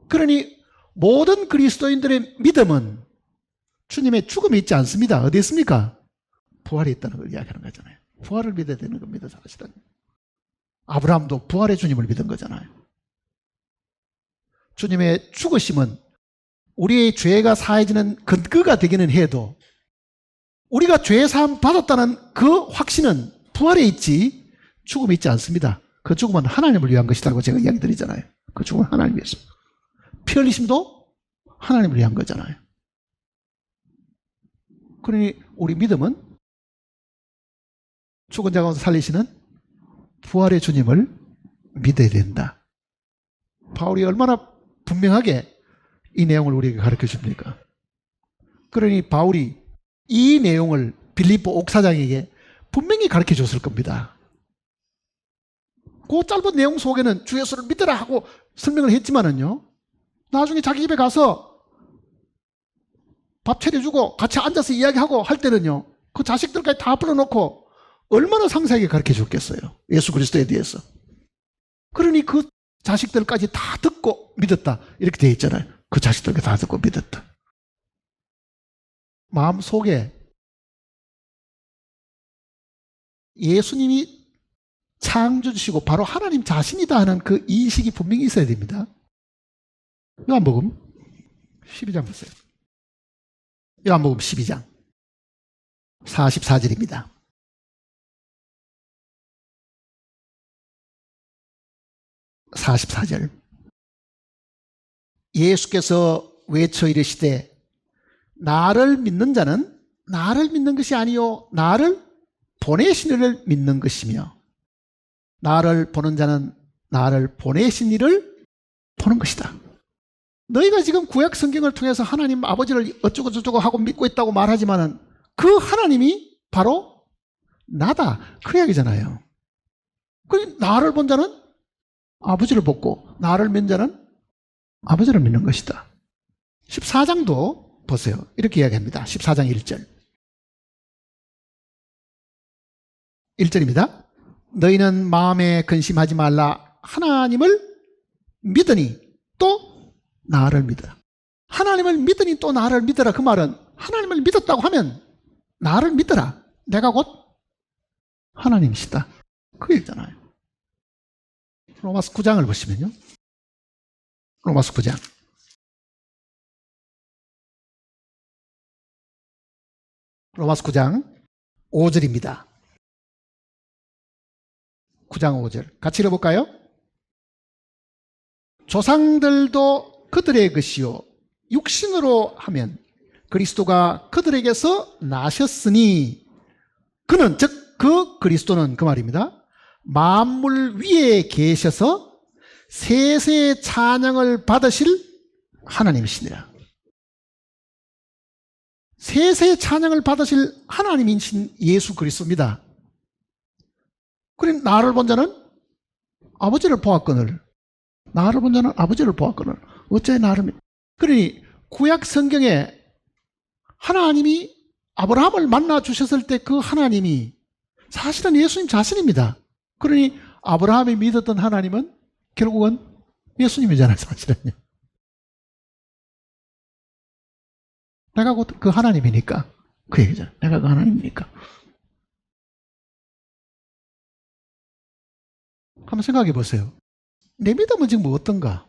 그러니 모든 그리스도인들의 믿음은 주님의 죽음이 있지 않습니다. 어디 있습니까? 부활이 있다는 걸 이야기하는 거잖아요. 부활을 믿어야 되는 겁니다, 사실은. 아브라함도 부활의 주님을 믿은 거잖아요. 주님의 죽으심은 우리의 죄가 사해지는 근거가 되기는 해도 우리가 죄 사함 받았다는 그 확신은 부활에 있지 죽음에 있지 않습니다. 그 죽음은 하나님을 위한 것이라고 제가 이야기 드리잖아요. 그 죽음은 하나님을 위해서. 피 흘리심도 하나님을 위한 거잖아요. 그러니 우리 믿음은 죽은 자 가운데 살리시는 부활의 주님을 믿어야 된다. 바울이 얼마나 분명하게 이 내용을 우리에게 가르쳐 줍니까? 그러니 바울이 이 내용을 빌립보 옥사장에게 분명히 가르쳐 줬을 겁니다. 그 짧은 내용 속에는 주 예수를 믿으라 하고 설명을 했지만은요, 나중에 자기 집에 가서 밥 차려주고 같이 앉아서 이야기하고 할 때는요, 그 자식들까지 다 불러놓고 얼마나 상세하게 가르쳐 줬겠어요. 예수 그리스도에 대해서. 그러니 그 자식들까지 다 듣고 믿었다. 이렇게 되어 있잖아요. 그 자식들까지 다 듣고 믿었다. 마음속에 예수님이 창조주시고 바로 하나님 자신이다 하는 그 인식이 분명히 있어야 됩니다. 요한복음 12장 보세요. 요한복음 12장 44절입니다. 44절. 예수께서 외쳐 이르시되 나를 믿는 자는 나를 믿는 것이 아니요 나를 보내신 이를 믿는 것이며 나를 보는 자는 나를 보내신 이를 보는 것이다. 너희가 지금 구약 성경을 통해서 하나님 아버지를 어쩌고 저쩌고 하고 믿고 있다고 말하지만은 그 하나님이 바로 나다. 그 이야기잖아요. 그 나를 본 자는 아버지를 보고 나를 믿는 자는 아버지를 믿는 것이다. 14장도 보세요. 이렇게 이야기합니다. 14장 1절. 1절입니다. 너희는 마음에 근심하지 말라. 하나님을 믿으니 또 나를 믿어라. 하나님을 믿으니 또 나를 믿어라. 그 말은 하나님을 믿었다고 하면 나를 믿어라. 내가 곧 하나님이시다. 그 얘기잖아요. 로마서 9장을 보시면요. 로마서 9장. 로마서 9장 5절입니다. 9장 5절. 같이 읽어볼까요? 조상들도 그들의 것이요 육신으로 하면 그리스도가 그들에게서 나셨으니 그는 즉 그 그리스도는 그 말입니다. 만물 위에 계셔서 세세 찬양을 받으실 하나님이시니라. 세세 찬양을 받으실 하나님이신 예수 그리스도입니다. 그럼 나를 본 자는 아버지를 보았거늘 나를 본 자는 아버지를 보았거늘 어째 나를 그러니 구약 성경에 하나님이 아브라함을 만나 주셨을 때 그 하나님이 사실은 예수님 자신입니다. 그러니 아브라함이 믿었던 하나님은 결국은 예수님이잖아요. 사실은요. 내가 곧 그 하나님이니까 그 얘기죠. 내가 그 하나님이니까. 한번 생각해 보세요. 내 믿음은 지금 어떤가?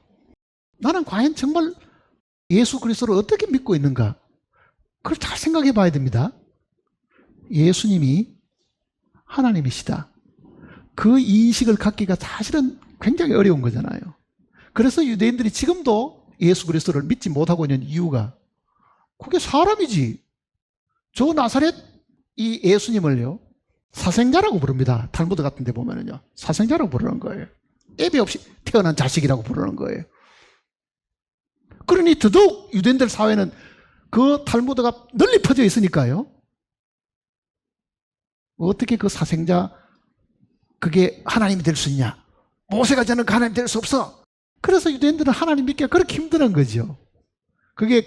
나는 과연 정말 예수 그리스도를 어떻게 믿고 있는가? 그걸 잘 생각해 봐야 됩니다. 예수님이 하나님이시다. 그 인식을 갖기가 사실은 굉장히 어려운 거잖아요. 그래서 유대인들이 지금도 예수 그리스도를 믿지 못하고 있는 이유가 그게 사람이지. 저 나사렛 이 예수님을요 사생자라고 부릅니다. 탈무드 같은 데 보면은요 사생자라고 부르는 거예요. 애비 없이 태어난 자식이라고 부르는 거예요. 그러니 더더욱 유대인들 사회는 그 탈무드가 널리 퍼져 있으니까요. 어떻게 그 사생자 그게 하나님이 될 수 있냐? 모세가 저는 하나님 될 수 없어. 그래서 유대인들은 하나님 믿기가 그렇게 힘든 거죠. 그게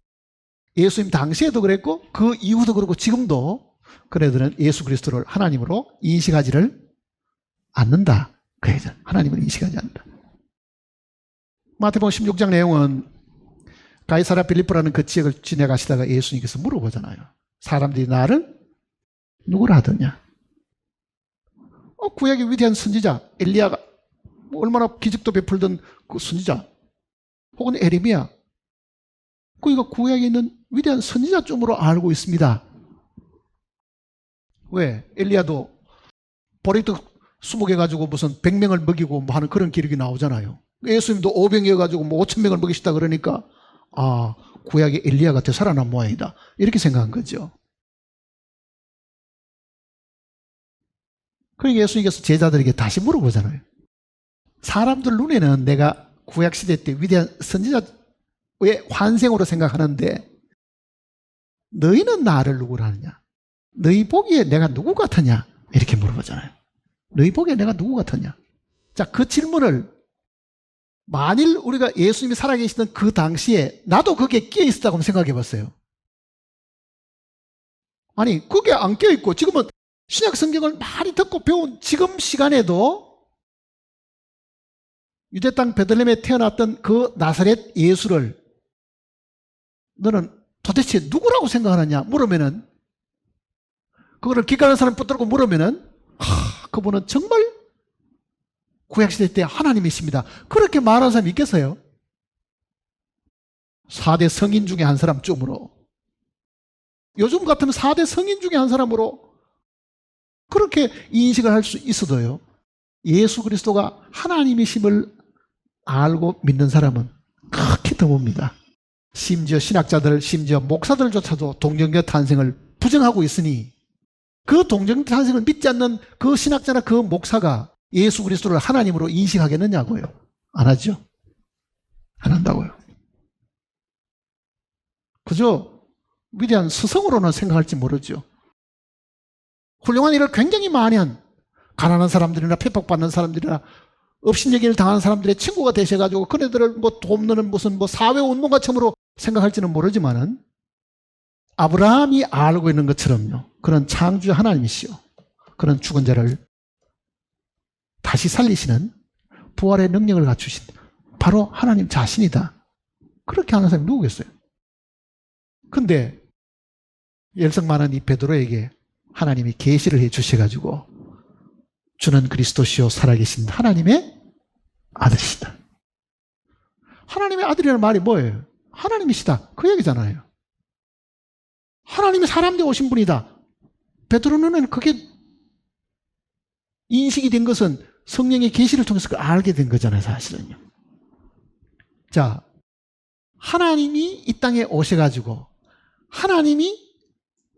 예수님 당시에도 그랬고 그 이후도 그렇고 지금도 그네들은 예수 그리스도를 하나님으로 인식하지를 않는다. 그 얘기죠. 하나님을 인식하지 않는다. 마태복음 16장 내용은 가이사랴 빌립보라는 그 지역을 지나가시다가 예수님께서 물어보잖아요. 사람들이 나를 누구라 하더냐? 구약의 위대한 선지자 엘리야가 얼마나 기적도 베풀던 그 선지자 혹은 에레미야 그가 구약에 있는 위대한 선지자쯤으로 알고 있습니다. 왜? 엘리야도 보리떡 20개 가지고 무슨 100명을 먹이고 뭐 하는 그런 기록이 나오잖아요. 예수님도 500여 가지고 뭐 5,000명을 먹이시다 그러니까 아 구약의 엘리야가 되살아난 모양이다 이렇게 생각한 거죠. 그러니까 예수님께서 제자들에게 다시 물어보잖아요. 사람들 눈에는 내가 구약시대 때 위대한 선지자의 환생으로 생각하는데 너희는 나를 누구로 하느냐? 너희 보기에 내가 누구 같으냐? 이렇게 물어보잖아요. 너희 보기에 내가 누구 같으냐? 자, 그 질문을 만일 우리가 예수님이 살아계시던 그 당시에 나도 거기에 끼어 있었다고 한번 생각해 봤어요. 아니, 그게 안 끼어 있고 지금은 신약 성경을 많이 듣고 배운 지금 시간에도 유대 땅 베들레헴에 태어났던 그 나사렛 예수를 너는 도대체 누구라고 생각하느냐 물으면은, 그거를 기가는 사람 붙들고 물으면은, 그분은 정말 구약시대 때 하나님이십니다, 그렇게 말하는 사람이 있겠어요? 4대 성인 중에 한 사람쯤으로, 요즘 같으면 4대 성인 중에 한 사람으로 그렇게 인식을 할 수 있어도요, 예수 그리스도가 하나님이심을 알고 믿는 사람은 극히 드뭅니다. 심지어 신학자들, 심지어 목사들조차도 동정녀 탄생을 부정하고 있으니, 그 동정녀 탄생을 믿지 않는 그 신학자나 그 목사가 예수 그리스도를 하나님으로 인식하겠느냐고요? 안 하죠. 안 한다고요. 그저 위대한 스승으로는 생각할지 모르죠. 훌륭한 일을 굉장히 많이 한 가난한 사람들이나 핍박받는 사람들이나 업신여기를 당하는 사람들의 친구가 되셔가지고 그네들을 뭐 돕는 무슨 사회운동가처럼 생각할지는 모르지만은, 아브라함이 알고 있는 것처럼요, 그런 창조 하나님이시요, 그런 죽은 자를 다시 살리시는 부활의 능력을 갖추신 바로 하나님 자신이다, 그렇게 하는 사람이 누구겠어요? 근데 열성 많은 이 베드로에게 하나님이 계시를 해 주셔가지고 주는 그리스도시요 살아계신 하나님의 아들이시다. 하나님의 아들이라는 말이 뭐예요? 하나님이시다, 그 얘기잖아요. 하나님이 사람 되어 오신 분이다. 베드로는 그게 인식이 된 것은 성령의 계시를 통해서 그걸 알게 된 거잖아요, 사실은요. 자, 하나님이 이 땅에 오셔가지고 하나님이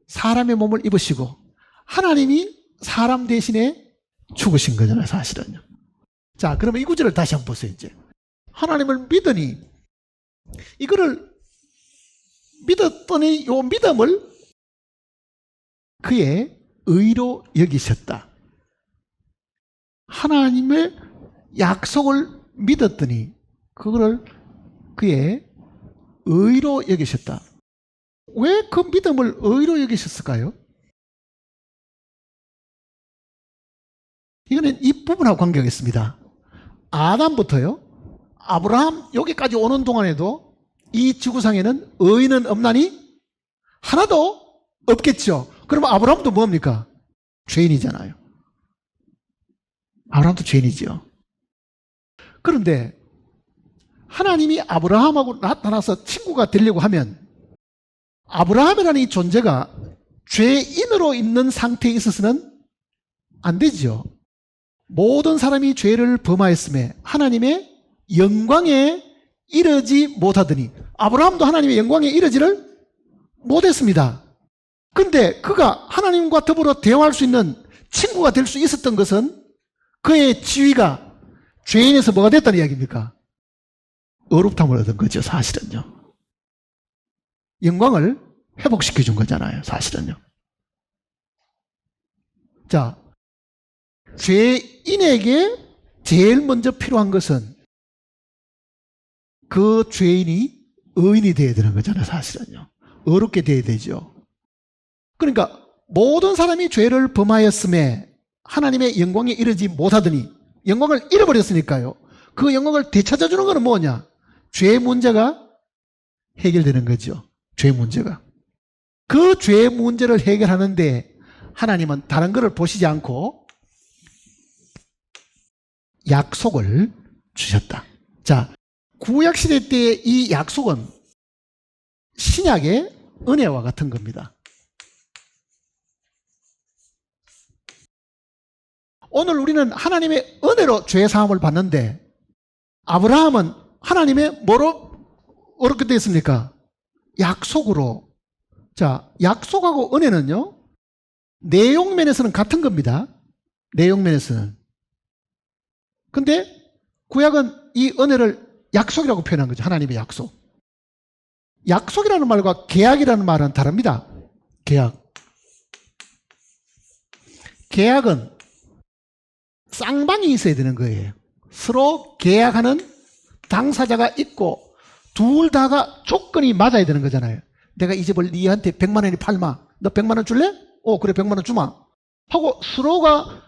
사람의 몸을 입으시고 하나님이 사람 대신에 죽으신 거잖아요, 사실은요. 자, 그러면 이 구절을 다시 한번 보세요. 이제 하나님을 믿으니, 이거를 믿었더니 요 믿음을 그의 의로 여기셨다. 하나님의 약속을 믿었더니 그거를 그의 의로 여기셨다. 왜 그 믿음을 의로 여기셨을까요? 이거는 이 부분하고 관계가 있습니다. 아담부터요, 아브라함 여기까지 오는 동안에도 이 지구상에는 의인은 없나니? 하나도 없겠죠. 그러면 아브라함도 뭡니까? 죄인이잖아요. 아브라함도 죄인이죠. 그런데 하나님이 아브라함하고 나타나서 친구가 되려고 하면 아브라함이라는 이 존재가 죄인으로 있는 상태에 있어서는 안 되죠. 모든 사람이 죄를 범하였음에 하나님의 영광에 이르지 못하더니, 아브라함도 하나님의 영광에 이르지를 못했습니다. 근데 그가 하나님과 더불어 대화할 수 있는 친구가 될 수 있었던 것은 그의 지위가 죄인에서 뭐가 됐다는 이야기입니까? 어렵담을 얻은 거죠, 사실은요. 영광을 회복시켜 준 거잖아요, 사실은요. 자, 죄인에게 제일 먼저 필요한 것은 그 죄인이 의인이 되어야 되는 거잖아요, 사실은요. 어렵게 되어야 되죠. 그러니까 모든 사람이 죄를 범하였음에 하나님의 영광에 이르지 못하더니, 영광을 잃어버렸으니까요, 그 영광을 되찾아주는 것은 뭐냐? 죄 문제가 해결되는 거죠. 죄 문제가. 그 죄 문제를 해결하는데 하나님은 다른 것을 보시지 않고 약속을 주셨다. 자, 구약시대 때의 이 약속은 신약의 은혜와 같은 겁니다. 오늘 우리는 하나님의 은혜로 죄사함을 받는데, 아브라함은 하나님의 뭐로 어렵게 되어 있습니까? 약속으로. 자, 약속하고 은혜는요, 내용면에서는 같은 겁니다. 내용면에서는. 근데 구약은 이 은혜를 약속이라고 표현한 거죠. 하나님의 약속. 약속이라는 말과 계약이라는 말은 다릅니다. 계약은 쌍방이 있어야 되는 거예요. 서로 계약하는 당사자가 있고 둘 다가 조건이 맞아야 되는 거잖아요. 내가 이 집을 니한테 100만 원이 팔마. 너 100만 원 줄래? 그래 100만 원 주마. 하고 서로가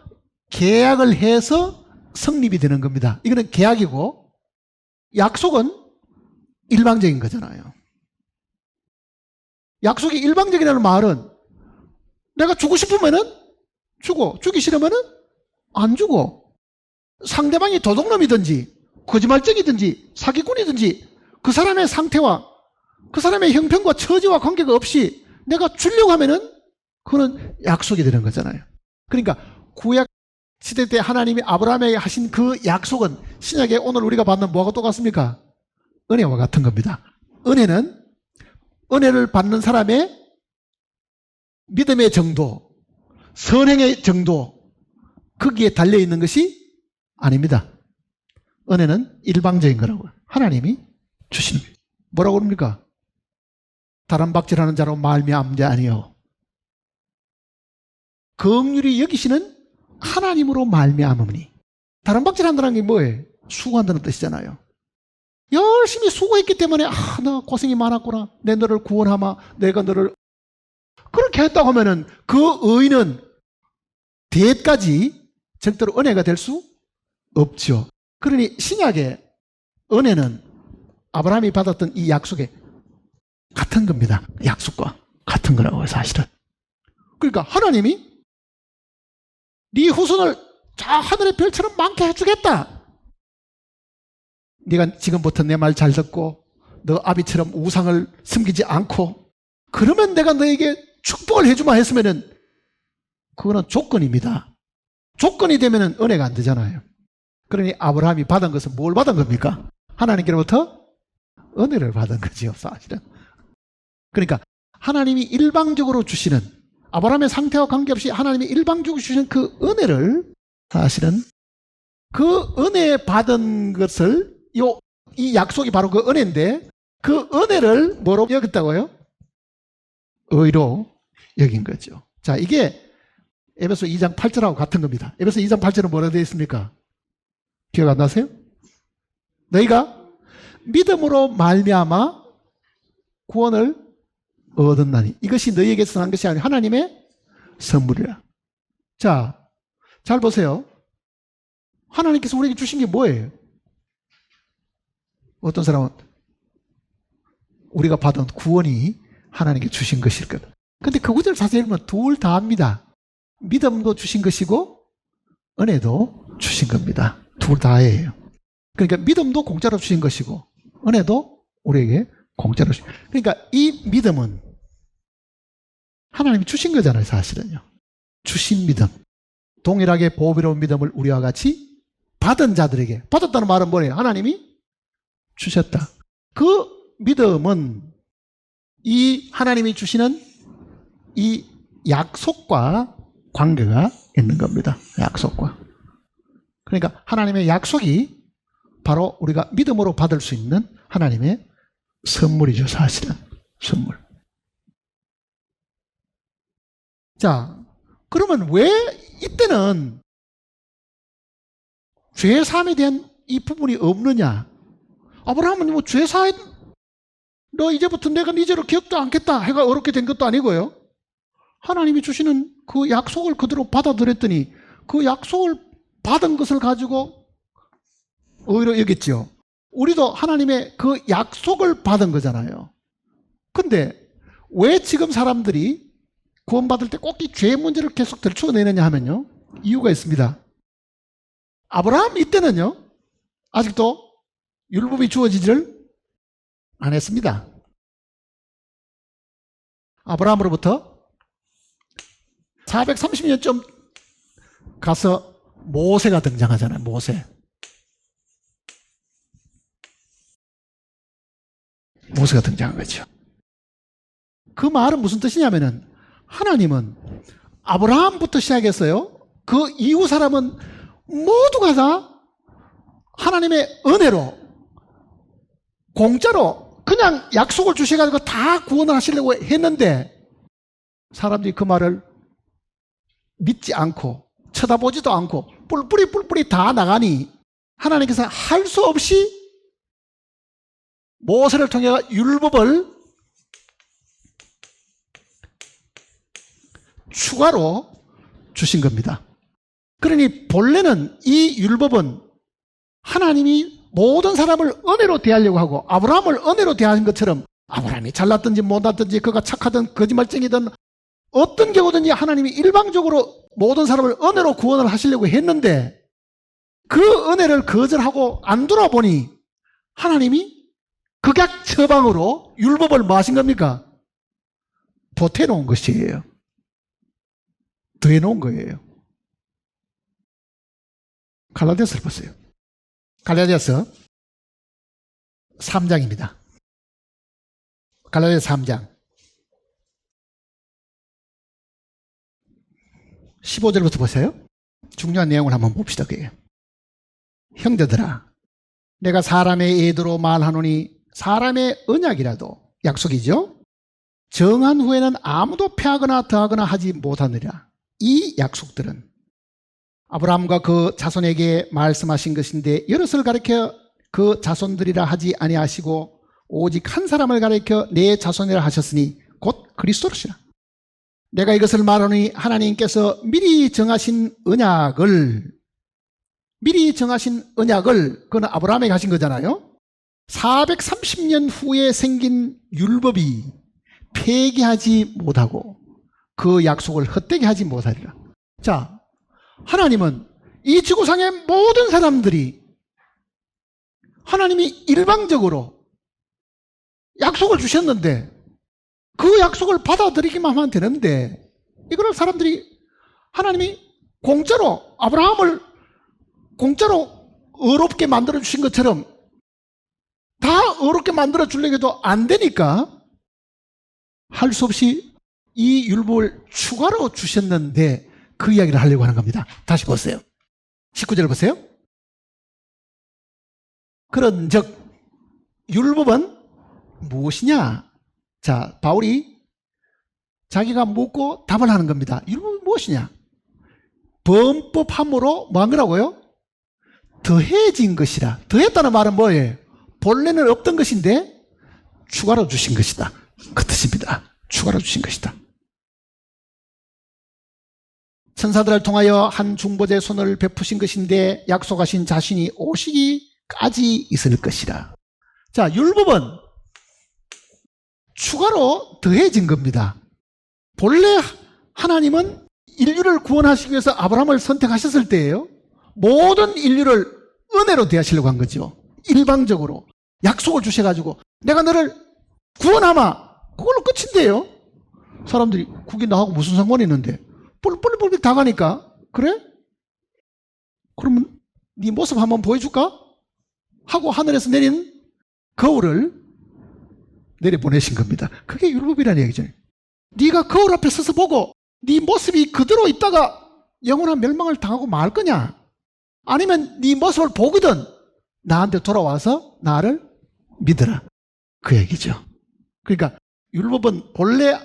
계약을 해서 성립이 되는 겁니다. 이거는 계약이고, 약속은 일방적인 거잖아요. 약속이 일방적이라는 말은 내가 주고 싶으면은 주고, 주기 싫으면은 안 주고, 상대방이 도둑놈이든지 거짓말쟁이든지 사기꾼이든지 그 사람의 상태와 그 사람의 형편과 처지와 관계가 없이 내가 주려고 하면은 그거는 약속이 되는 거잖아요. 그러니까 구약 시대 때 하나님이 아브라함에게 하신 그 약속은 신약에 오늘 우리가 받는 뭐가 똑같습니까? 은혜와 같은 겁니다. 은혜는 은혜를 받는 사람의 믿음의 정도, 선행의 정도, 거기에 달려있는 것이 아닙니다. 은혜는 일방적인 거라고요. 하나님이 주시는 거예요. 뭐라고 그럽니까? 다른 박질하는 자로 말미암은 자 아니요, 긍휼히 여기시는 하나님으로 말미암으니. 다른 박질한다는 게 뭐예요? 수고한다는 뜻이잖아요. 열심히 수고했기 때문에 너 고생이 많았구나, 내 너를 구원하마, 내가 너를 그렇게 했다고 하면은 그 의는 대까지 절대로 은혜가 될 수 없죠. 그러니 신약의 은혜는 아브라함이 받았던 이 약속에 같은 겁니다. 약속과 같은 거라고요, 사실은. 그러니까 하나님이 네 후손을 저 하늘의 별처럼 많게 해주겠다. 네가 지금부터 내 말 잘 듣고 너 아비처럼 우상을 섬기지 않고 그러면 내가 너에게 축복을 해주마 했으면은 그거는 조건입니다. 조건이 되면은 은혜가 안 되잖아요. 그러니 아브라함이 받은 것은 뭘 받은 겁니까? 하나님께로부터 은혜를 받은 거지요, 사실은. 그러니까 하나님이 일방적으로 주시는, 아브라함의 상태와 관계없이 하나님이 일방적으로 주시는 그 은혜를, 사실은 그 은혜 받은 것을, 이 약속이 바로 그 은혜인데 그 은혜를 뭐로 여겼다고요? 의로 여긴 거죠. 자, 이게 에베소 2장 8절하고 같은 겁니다. 에베소 2장 8절은 뭐라 되어 있습니까? 기억 안 나세요? 너희가 믿음으로 말미암아 구원을 얻었나니 이것이 너희에게서 난 것이 아니라 하나님의 선물이라. 자, 잘 보세요. 하나님께서 우리에게 주신 게 뭐예요? 어떤 사람은 우리가 받은 구원이 하나님께 주신 것일 것. 근데 그 구절 자세히 보면 둘 다 합니다. 믿음도 주신 것이고 은혜도 주신 겁니다. 둘 다예요. 그러니까 믿음도 공짜로 주신 것이고 은혜도 우리에게 공짜로 주신. 그러니까 이 믿음은 하나님이 주신 거잖아요, 사실은요. 주신 믿음. 동일하게 보배로운 믿음을 우리와 같이 받은 자들에게. 받았다는 말은 뭐예요? 하나님이 주셨다. 그 믿음은 이 하나님이 주시는 이 약속과 관계가 있는 겁니다. 약속과. 그러니까 하나님의 약속이 바로 우리가 믿음으로 받을 수 있는 하나님의 선물이죠, 사실은. 선물. 자, 그러면 왜 이때는 죄사함에 대한 이 부분이 없느냐? 아브라함은 뭐 죄사함, 너 이제부터 내가 네 죄를 기억도 않겠다 해가 어렵게 된 것도 아니고요. 하나님이 주시는 그 약속을 그대로 받아들였더니 그 약속을 받은 것을 가지고 의로 여겼죠. 우리도 하나님의 그 약속을 받은 거잖아요. 근데 왜 지금 사람들이 구원받을 때 꼭 이 죄 문제를 계속 들추어내느냐 하면요, 이유가 있습니다. 아브라함 이때는요 아직도 율법이 주어지지를 안 했습니다. 아브라함으로부터 430년쯤 가서 모세가 등장하잖아요. 모세가 등장한 거죠. 그 말은 무슨 뜻이냐면은 하나님은 아브라함부터 시작했어요. 그 이후 사람은 모두가 다 하나님의 은혜로 공짜로 그냥 약속을 주셔가지고 다 구원을 하시려고 했는데 사람들이 그 말을 믿지 않고 쳐다보지도 않고 뿔뿔이 다 나가니 하나님께서 할 수 없이 모세를 통해 율법을 추가로 주신 겁니다. 그러니 본래는 이 율법은 하나님이 모든 사람을 은혜로 대하려고 하고 아브라함을 은혜로 대하는 것처럼 아브라함이 잘났든지 못났든지 그가 착하든 거짓말쟁이든 어떤 경우든지 하나님이 일방적으로 모든 사람을 은혜로 구원을 하시려고 했는데 그 은혜를 거절하고 안 돌아보니 하나님이 극약 처방으로 율법을 뭐 하신 겁니까? 보태놓은 것이에요. 더해놓은 거예요. 갈라디아서를 보세요. 갈라디아서 3장입니다. 갈라디아서 3장 15절부터 보세요. 중요한 내용을 한번 봅시다. 그게. 형제들아, 내가 사람의 예도로 말하노니 사람의 언약이라도 약속이죠. 정한 후에는 아무도 패하거나 더하거나 하지 못하느니라. 이 약속들은 아브라함과 그 자손에게 말씀하신 것인데 여럿을 가리켜 그 자손들이라 하지 아니하시고 오직 한 사람을 가리켜 내 자손이라 하셨으니 곧 그리스도시라. 내가 이것을 말하니 하나님께서 미리 정하신 언약을 그건 아브라함에게 하신 거잖아요. 430년 후에 생긴 율법이 폐기하지 못하고 그 약속을 헛되게 하지 못하리라. 자, 하나님은 이 지구상의 모든 사람들이 하나님이 일방적으로 약속을 주셨는데 그 약속을 받아들이기만 하면 되는데 이거를 사람들이 하나님이 공짜로 아브라함을 공짜로 어렵게 만들어 주신 것처럼 다 어렵게 만들어 주려고 해도 안 되니까 할 수 없이 이 율법을 추가로 주셨는데 그 이야기를 하려고 하는 겁니다. 다시 보세요. 19절 보세요. 그런즉 율법은 무엇이냐? 자, 바울이 자기가 묻고 답을 하는 겁니다. 율법은 무엇이냐? 범법함으로 뭐 한 거라고요? 더해진 것이라. 더했다는 말은 뭐예요? 본래는 없던 것인데 추가로 주신 것이다. 그 뜻입니다. 추가로 주신 것이다. 천사들을 통하여 한 중보자의 손을 베푸신 것인데 약속하신 자신이 오시기까지 있을 것이라. 자, 율법은 추가로 더해진 겁니다. 본래 하나님은 인류를 구원하시기 위해서 아브라함을 선택하셨을 때예요. 모든 인류를 은혜로 대하시려고 한 거죠. 일방적으로 약속을 주셔가지고 내가 너를 구원하마, 그걸로 끝인데요. 사람들이 그게 나하고 무슨 상관이 있는데 뿔뿔 다 가니까 그래? 그러면 네 모습 한번 보여줄까? 하고 하늘에서 내린 거울을 내려보내신 겁니다. 그게 율법이라는 얘기죠. 네가 거울 앞에 서서 보고 네 모습이 그대로 있다가 영원한 멸망을 당하고 말 거냐? 아니면 네 모습을 보거든 나한테 돌아와서 나를 믿으라. 그 얘기죠. 그러니까 율법은 본래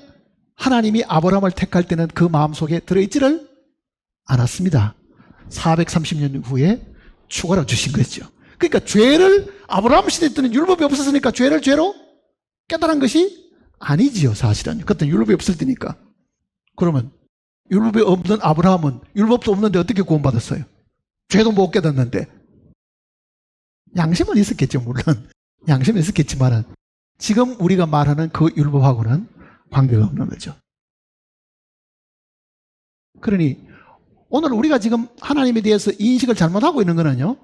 하나님이 아브라함을 택할 때는 그 마음속에 들어있지를 않았습니다. 430년 후에 추가로 주신 거죠. 그러니까 죄를 아브라함 시대 때는 율법이 없었으니까 죄를 죄로 깨달은 것이 아니지요. 사실은 그때는 율법이 없을 때니까. 그러면 율법이 없는 아브라함은 율법도 없는데 어떻게 구원받았어요? 죄도 못 깨닫는데. 양심은 있었겠죠. 물론 양심은 있었겠지만 지금 우리가 말하는 그 율법하고는 관계가 없는 거죠. 그러니 오늘 우리가 지금 하나님에 대해서 인식을 잘못하고 있는 거는요,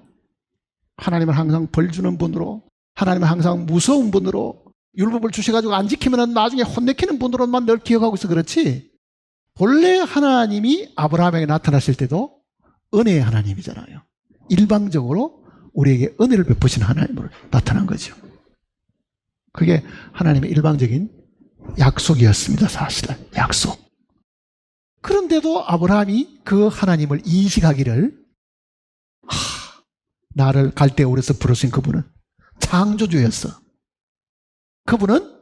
하나님은 항상 벌 주는 분으로, 하나님은 항상 무서운 분으로, 율법을 주셔가지고 안 지키면 나중에 혼내키는 분으로만 늘 기억하고 있어. 그렇지 본래 하나님이 아브라함에게 나타나실 때도 은혜의 하나님이잖아요. 일방적으로 우리에게 은혜를 베푸시는 하나님으로 나타난 거죠. 그게 하나님의 일방적인 약속이었습니다. 사실은 약속. 그런데도 아브라함이 그 하나님을 인식하기를, 나를 갈대우에서 부르신 그분은 창조주였어. 그분은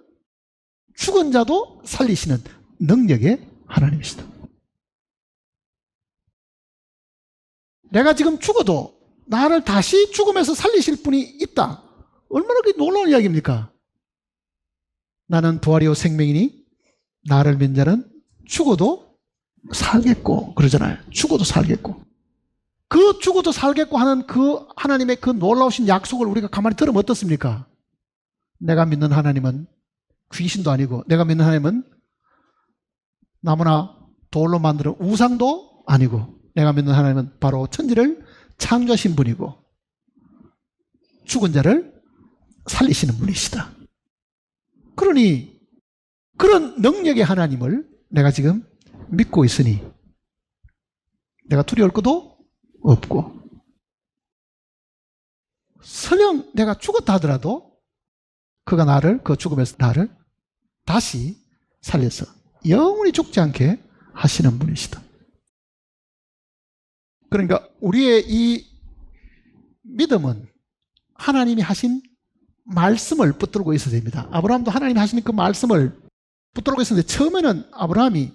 죽은 자도 살리시는 능력의 하나님이시다. 내가 지금 죽어도 나를 다시 죽음에서 살리실 분이 있다. 얼마나 놀라운 이야기입니까? 나는 부활이요 생명이니 나를 믿는 자는 죽어도 살겠고 그러잖아요. 죽어도 살겠고. 그 죽어도 살겠고 하는 그 하나님의 그 놀라우신 약속을 우리가 가만히 들으면 어떻습니까? 내가 믿는 하나님은 귀신도 아니고, 내가 믿는 하나님은 나무나 돌로 만드는 우상도 아니고, 내가 믿는 하나님은 바로 천지를 창조하신 분이고 죽은 자를 살리시는 분이시다. 그러니 그런 능력의 하나님을 내가 지금 믿고 있으니 내가 두려울 것도 없고, 설령 내가 죽었다 하더라도 그가 나를, 그 죽음에서 나를 다시 살려서 영원히 죽지 않게 하시는 분이시다. 그러니까 우리의 이 믿음은 하나님이 하신 말씀을 붙들고 있어야 됩니다. 아브라함도 하나님이 하신 그 말씀을 붙들고 있었는데, 처음에는 아브라함이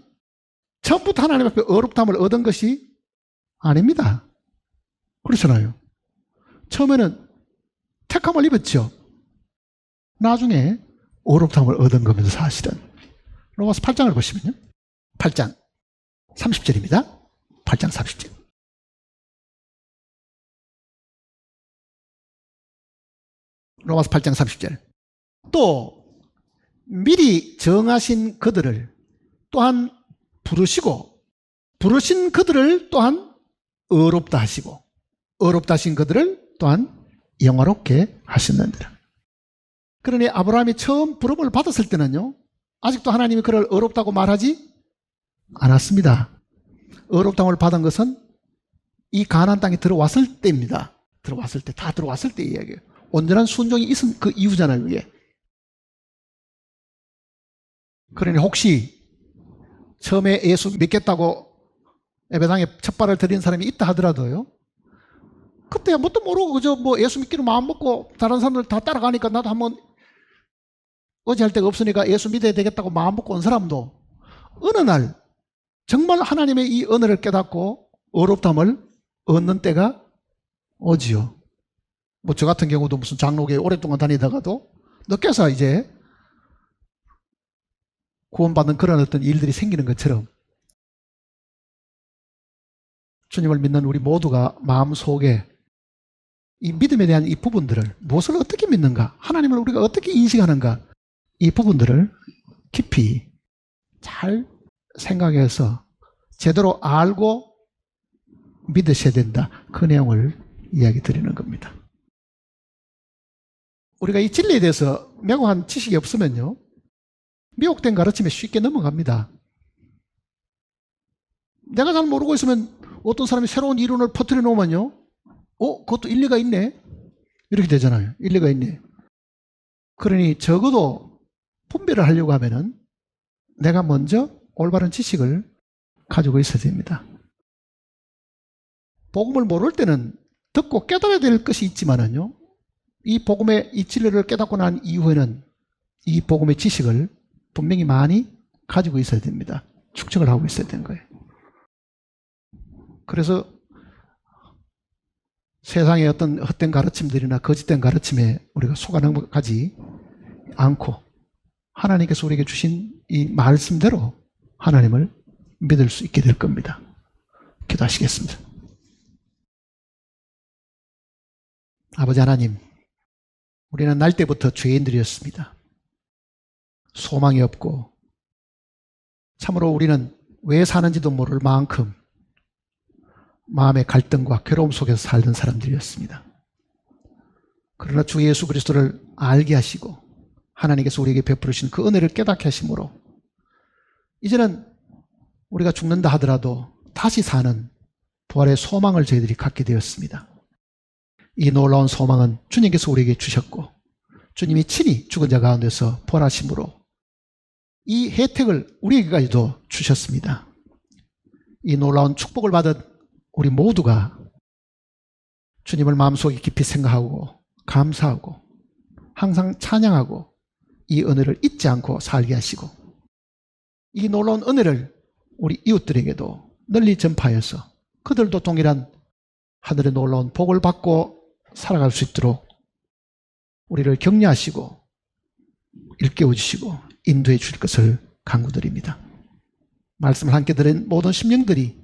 처음부터 하나님 앞에 어렵담을 얻은 것이 아닙니다. 그렇잖아요. 처음에는 택함을 입었죠. 나중에 어렵담을 얻은 겁니다. 사실은. 로마서 8장을 보시면요, 8장 30절입니다. 8장 30절. 로마서 8장 30절. 또 미리 정하신 그들을 또한 부르시고, 부르신 그들을 또한 의롭다 하시고, 의롭다 하신 그들을 또한 영화롭게 하셨느니라. 그러니 아브라함이 처음 부름을 받았을 때는요, 아직도 하나님이 그를 의롭다고 말하지 않았습니다. 의롭다함을 받은 것은 이 가나안 땅에 들어왔을 때입니다. 들어왔을 때, 다 들어왔을 때 이야기예요. 온전한 순종이 있은 그 이유잖아요, 그게. 그러니 혹시 처음에 예수 믿겠다고 예배당에 첫 발을 들인 사람이 있다 하더라도요, 그때 뭣도 모르고 그저 뭐 예수 믿기로 마음 먹고 다른 사람들 다 따라가니까 나도 한번 어찌할 데가 없으니까 예수 믿어야 되겠다고 마음 먹고 온 사람도 어느 날 정말 하나님의 이 은혜를 깨닫고 어렵담을 얻는 때가 오지요. 뭐 저 같은 경우도 무슨 장로교에 오랫동안 다니다가도 늦게서 이제 구원받는 그런 어떤 일들이 생기는 것처럼, 주님을 믿는 우리 모두가 마음속에 이 믿음에 대한 이 부분들을, 무엇을 어떻게 믿는가, 하나님을 우리가 어떻게 인식하는가, 이 부분들을 깊이 잘 생각해서 제대로 알고 믿으셔야 된다. 그 내용을 이야기 드리는 겁니다. 우리가 이 진리에 대해서 명확한 지식이 없으면요, 미혹된 가르침에 쉽게 넘어갑니다. 내가 잘 모르고 있으면 어떤 사람이 새로운 이론을 퍼뜨려 놓으면요, 그것도 일리가 있네, 이렇게 되잖아요. 일리가 있네. 그러니 적어도 분별을 하려고 하면은 내가 먼저 올바른 지식을 가지고 있어야 됩니다. 복음을 모를 때는 듣고 깨달아야 될 것이 있지만은요, 이 복음의 이 진리를 깨닫고 난 이후에는 이 복음의 지식을 분명히 많이 가지고 있어야 됩니다. 축적을 하고 있어야 되는 거예요. 그래서 세상의 어떤 헛된 가르침들이나 거짓된 가르침에 우리가 속아 넘어가지 않고 하나님께서 우리에게 주신 이 말씀대로 하나님을 믿을 수 있게 될 겁니다. 기도하시겠습니다. 아버지 하나님, 우리는 날 때부터 죄인들이었습니다. 소망이 없고 참으로 우리는 왜 사는지도 모를 만큼 마음의 갈등과 괴로움 속에서 살던 사람들이었습니다. 그러나 주 예수 그리스도를 알게 하시고 하나님께서 우리에게 베푸르신 그 은혜를 깨닫게 하심으로 이제는 우리가 죽는다 하더라도 다시 사는 부활의 소망을 저희들이 갖게 되었습니다. 이 놀라운 소망은 주님께서 우리에게 주셨고 주님이 친히 죽은 자 가운데서 부활하심으로 이 혜택을 우리에게까지도 주셨습니다. 이 놀라운 축복을 받은 우리 모두가 주님을 마음속에 깊이 생각하고 감사하고 항상 찬양하고 이 은혜를 잊지 않고 살게 하시고 이 놀라운 은혜를 우리 이웃들에게도 널리 전파해서 그들도 동일한 하늘의 놀라운 복을 받고 살아갈 수 있도록 우리를 격려하시고 일깨워 주시고 인도해 주실 것을 간구드립니다. 말씀을 함께 들은 모든 심령들이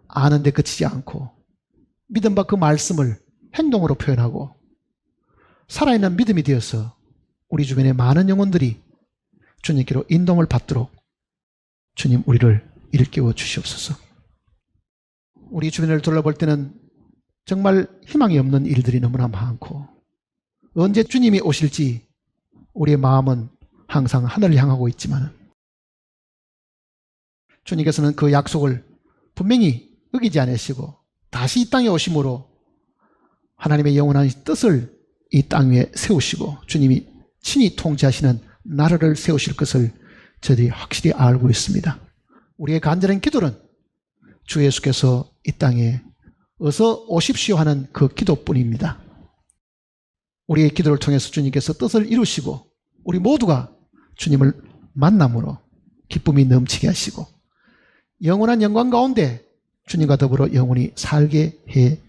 아는 데 그치지 않고 믿음과 그 말씀을 행동으로 표현하고 살아있는 믿음이 되어서 우리 주변의 많은 영혼들이 주님께로 인도를 받도록 주님 우리를 일깨워 주시옵소서. 우리 주변을 둘러볼 때는 정말 희망이 없는 일들이 너무나 많고 언제 주님이 오실지 우리의 마음은 항상 하늘을 향하고 있지만 주님께서는 그 약속을 분명히 어기지 않으시고 다시 이 땅에 오심으로 하나님의 영원한 뜻을 이 땅 위에 세우시고 주님이 친히 통치하시는 나라를 세우실 것을 저희들이 확실히 알고 있습니다. 우리의 간절한 기도는 주 예수께서 이 땅에 어서 오십시오 하는 그 기도뿐입니다. 우리의 기도를 통해서 주님께서 뜻을 이루시고 우리 모두가 주님을 만남으로 기쁨이 넘치게 하시고 영원한 영광 가운데 주님과 더불어 영원히 살게 해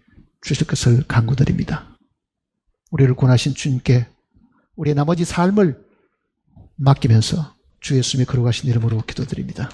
주실 것을 간구드립니다. 우리를 구원하신 주님께 우리의 나머지 삶을 맡기면서 주 예수님이 걸어가신 이름으로 기도드립니다.